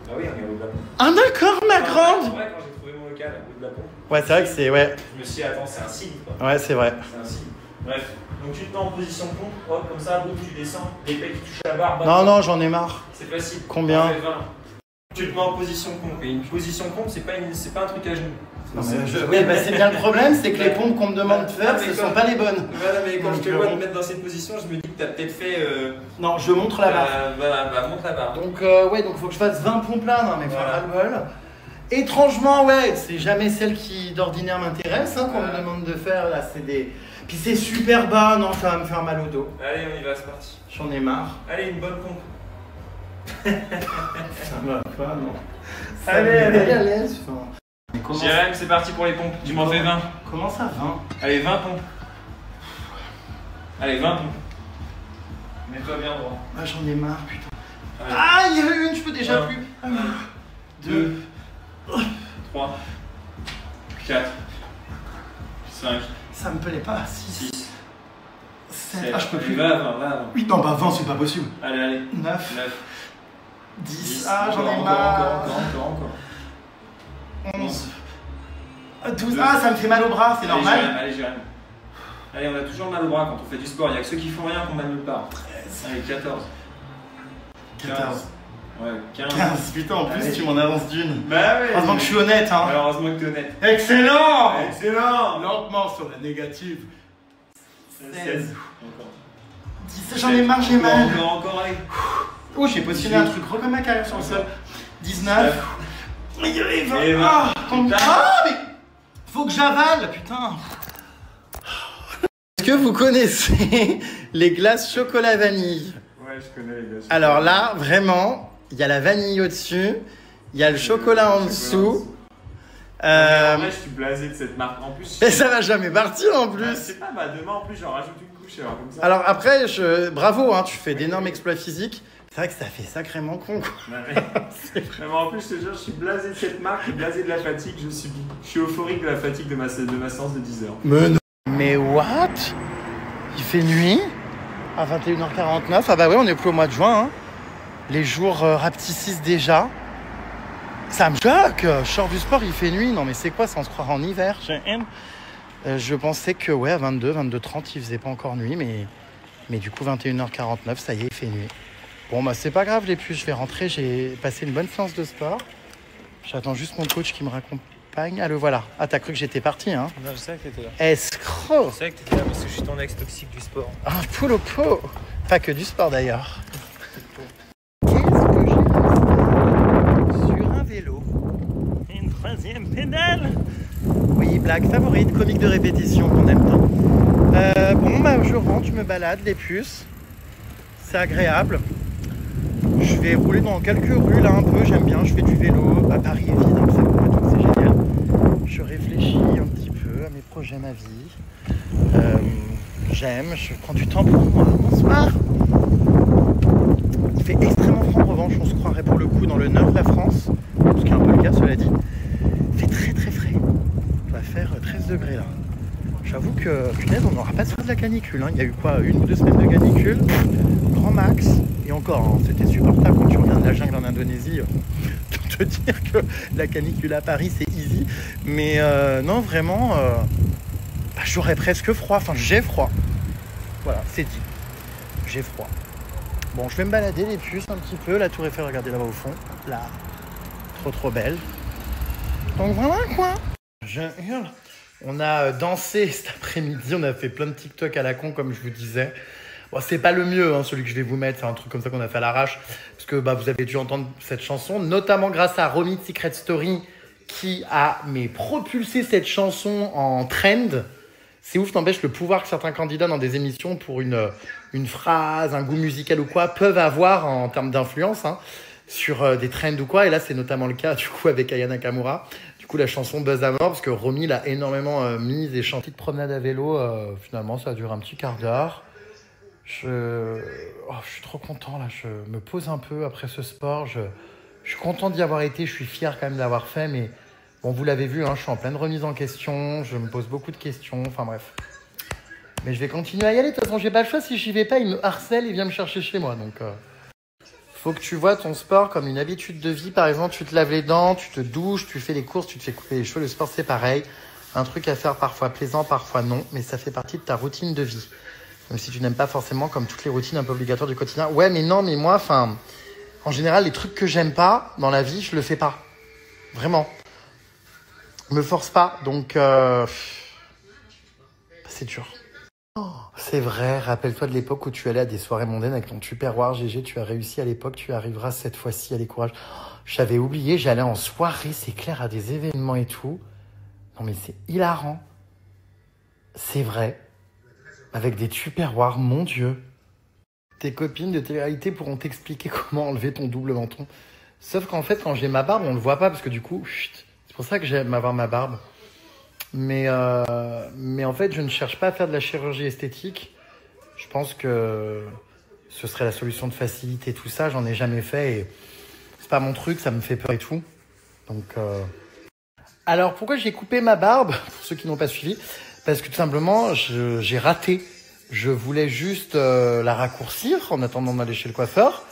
Ah oui, on est rue de la Pompe. Ah d'accord, ma C'est grande. vrai, quand j'ai trouvé mon local, rue de la Pompe, Ouais, c'est vrai que c'est... Ouais, je me suis dit, attends, c'est un signe quoi. ouais, c'est vrai. C'est un signe. Bref, donc tu te mets en position pompe, hop, comme ça, boum, tu descends, les pecs qui touchent la barre. Non, non, j'en ai marre. C'est facile. Combien? On fait 20. Tu te mets en position pompe. Et une position pompe, c'est pas un truc à genoux. Non, mais oui, bah, c'est bien le problème, c'est que les pompes qu'on me demande de faire, Ah, mais ce comme- sont pas les bonnes. Voilà, mais quand Donc, je te vois te mettre dans cette position, je me dis que t'as peut-être fait. Non, je montre la barre. Voilà, bah monte la barre. Donc, ouais, donc faut que je fasse 20 pompes là, non mais Voilà. pas le bol. Étrangement, ouais, c'est jamais celle qui d'ordinaire m'intéresse, hein, qu'on me Voilà. demande de faire, là, c'est des... Puis c'est super bas, non, ça va me faire mal au dos. Allez, on y va, c'est parti. J'en ai marre. Allez, une bonne pompe. Ça va pas, non. Ça Allez, me met allez. à l'aise, enfin. Mais comment, Jérém, c'est parti pour les pompes. Tu m'en fais 20. comment ça, 20? Allez, 20 pompes. Allez, 20 pompes. Mets-toi bien droit. Ah, j'en ai marre, putain. Allez. Ah, il y en a une, je peux déjà Un. plus. Ah, 2, 3, 4, 5, Ça me plaît pas. 6, 6, 7. 7. Ah, je peux plus. Va avant, va avant. 8, non, bah 20, c'est pas possible. Allez, allez. 9, 9, 10. Ah, j'en ai encore, marre. encore. 11, 12. Ah, ça me fait mal au bras, c'est normal. Allez, Jérém. Allez, on a toujours mal au bras quand on fait du sport. Il n'y a que ceux qui font rien qu'on mal nulle part. 13, Allez, 14. 14, Ouais, 15. 15. Putain, en plus, Allez. tu m'en avances d'une. Bah ouais. Heureusement que je suis honnête, hein. Alors, heureusement que tu es honnête. Excellent. Excellent. Lentement sur la négative. 16, Encore. 10. J'en ai marre, j'ai mal. Encore, allez. Oh, j'ai positionné un truc gros comme ma carrière sur le sol. 19. Mais il y avait 20. Et 20. Ah, Putain. ah, mais faut que j'avale, putain. Est-ce que vous connaissez les glaces chocolat vanille? Ouais, je connais les gars. Alors là, vraiment, il y a la vanille au-dessus, il y a le chocolat en dessous. En vrai, je suis blasé de cette marque. En plus, Et ça va jamais partir en je plus. sais pas, bah demain en plus, j'en rajoute une couche. Alors, comme ça. Alors après, bravo, hein, tu fais d'énormes exploits physiques. C'est vrai que ça fait sacrément con, quoi. Non, mais en plus, je te jure, je suis blasé de cette marque, blasé de la fatigue. Je suis euphorique de la fatigue de ma séance de 10 heures. Mais non. Mais what? Il fait nuit à 21h49. Ah bah oui, on est plus au mois de juin. Hein. Les jours rapetissent déjà. Ça me choque. Je sors du sport, il fait nuit. Non mais c'est quoi, sans se croire en hiver? Je pensais que ouais, à 22h30, il faisait pas encore nuit. Mais du coup, 21h49, ça y est, il fait nuit. Bon bah c'est pas grave les puces, je vais rentrer. J'ai passé une bonne séance de sport. J'attends juste mon coach qui me raccompagne. Ah le voilà. Ah t'as cru que j'étais parti hein? Non, je savais que t'étais là. Escroc. Je savais que t'étais là parce que je suis ton ex toxique du sport. Ah, poule au pot. Pas que du sport d'ailleurs. Qu'est-ce que j'ai sur un vélo? Une troisième pédale. Oui, blague favorite, comique de répétition qu'on aime tant. Bon, bah je rentre, je me balade, les puces. C'est agréable. Je vais rouler dans quelques rues là un peu, j'aime bien, je fais du vélo. Bah, Paris est vide, donc ça me va tout, c'est génial. Je réfléchis un petit peu à mes projets, ma vie. J'aime, je prends du temps pour moi. Bonsoir. Il fait extrêmement froid en revanche, on se croirait pour le coup dans le nord de la France, ce qui est un peu le cas cela dit. Il fait très très frais. On va faire 13 degrés là. J'avoue que, punaise, on n'aura pas de de la canicule. Hein. Il y a eu quoi, 1 ou 2 semaines de canicule, grand max. Et encore, hein, c'était supportable quand tu reviens de la jungle en Indonésie. Pour te dire que la canicule à Paris, c'est easy. Mais non, vraiment, bah, j'aurais presque froid. Enfin, j'ai froid. Voilà, c'est dit. J'ai froid. Bon, je vais me balader les puces un petit peu. La tour Eiffel, regardez là-bas au fond. Là, trop belle. Donc voilà quoi. Je hurle. On a dansé cet après-midi. On a fait plein de TikTok à la con, comme je vous disais. Bon, c'est pas le mieux, hein, celui que je vais vous mettre. C'est un truc comme ça qu'on a fait à l'arrache. Parce que bah, vous avez dû entendre cette chanson, notamment grâce à Romy de Secret Story, qui a propulsé cette chanson en trend. C'est ouf, n'empêche, le pouvoir que certains candidats dans des émissions pour une phrase, un goût musical ou quoi, peuvent avoir en termes d'influence hein, sur des trends ou quoi. Et là, c'est notamment le cas du coup avec Aya Nakamura. Du coup, la chanson Buzz à mort, parce que Romy l'a énormément mise et chantée de promenade à vélo. Finalement, ça a duré un petit quart d'heure. Je suis trop content là. Je me pose un peu après ce sport. Je suis content d'y avoir été. Je suis fier quand même d'avoir fait. Mais bon, vous l'avez vu, hein, je suis en pleine remise en question. Je me pose beaucoup de questions. Enfin bref. Mais je vais continuer à y aller. De toute façon, j'ai pas le choix. Si j'y vais pas, il me harcèle et vient me chercher chez moi. Donc, faut que tu vois ton sport comme une habitude de vie. Par exemple, tu te laves les dents, tu te douches, tu fais les courses, tu te fais couper les cheveux. Le sport, c'est pareil. Un truc à faire parfois plaisant, parfois non. Mais ça fait partie de ta routine de vie. Même si tu n'aimes pas forcément comme toutes les routines un peu obligatoires du quotidien. Ouais, mais non, mais moi, enfin, en général, les trucs que j'aime pas dans la vie, je le fais pas. Vraiment. Me force pas. Donc, c'est dur. Oh, c'est vrai, rappelle-toi de l'époque où tu allais à des soirées mondaines avec ton tupperware GG, tu as réussi à l'époque, tu arriveras cette fois-ci, allez courage. J'avais oublié, j'allais en soirée, c'est clair, à des événements et tout. Non mais c'est hilarant. C'est vrai. Avec des tupperwares, mon Dieu. Tes copines de télé-réalité pourront t'expliquer comment enlever ton double menton. Sauf qu'en fait, quand j'ai ma barbe, on le voit pas parce que du coup, chut, c'est pour ça que j'aime avoir ma barbe. Mais en fait, je ne cherche pas à faire de la chirurgie esthétique. Je pense que ce serait la solution de faciliter tout ça. J'en ai jamais fait et c'est pas mon truc, ça me fait peur et tout. Donc, alors, pourquoi j'ai coupé ma barbe, pour ceux qui n'ont pas suivi? Parce que tout simplement, j'ai raté. Je voulais juste la raccourcir en attendant d'aller chez le coiffeur.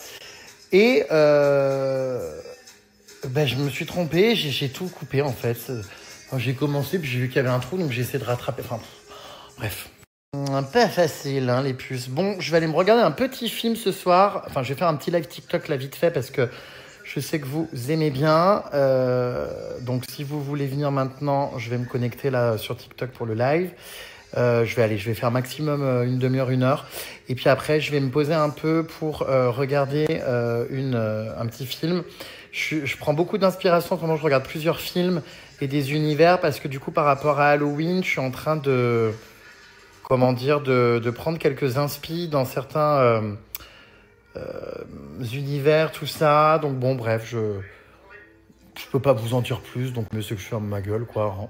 Et je me suis trompé, j'ai tout coupé en fait. J'ai commencé, puis j'ai vu qu'il y avait un trou, donc j'ai essayé de rattraper. Enfin, bref. Pas facile, hein, les puces. Bon, je vais aller me regarder un petit film ce soir. Enfin, je vais faire un petit live TikTok là vite fait parce que je sais que vous aimez bien. Donc, si vous voulez venir maintenant, je vais me connecter là sur TikTok pour le live. Je vais faire maximum une demi-heure, 1 heure. Et puis après, je vais me poser un peu pour regarder un petit film. Je prends beaucoup d'inspiration. Vraiment, je regarde plusieurs films et des univers parce que du coup, par rapport à Halloween, je suis en train de prendre quelques inspi dans certains univers, tout ça. Donc bon, bref, je peux pas vous en dire plus. Donc, monsieur, que je ferme ma gueule, quoi.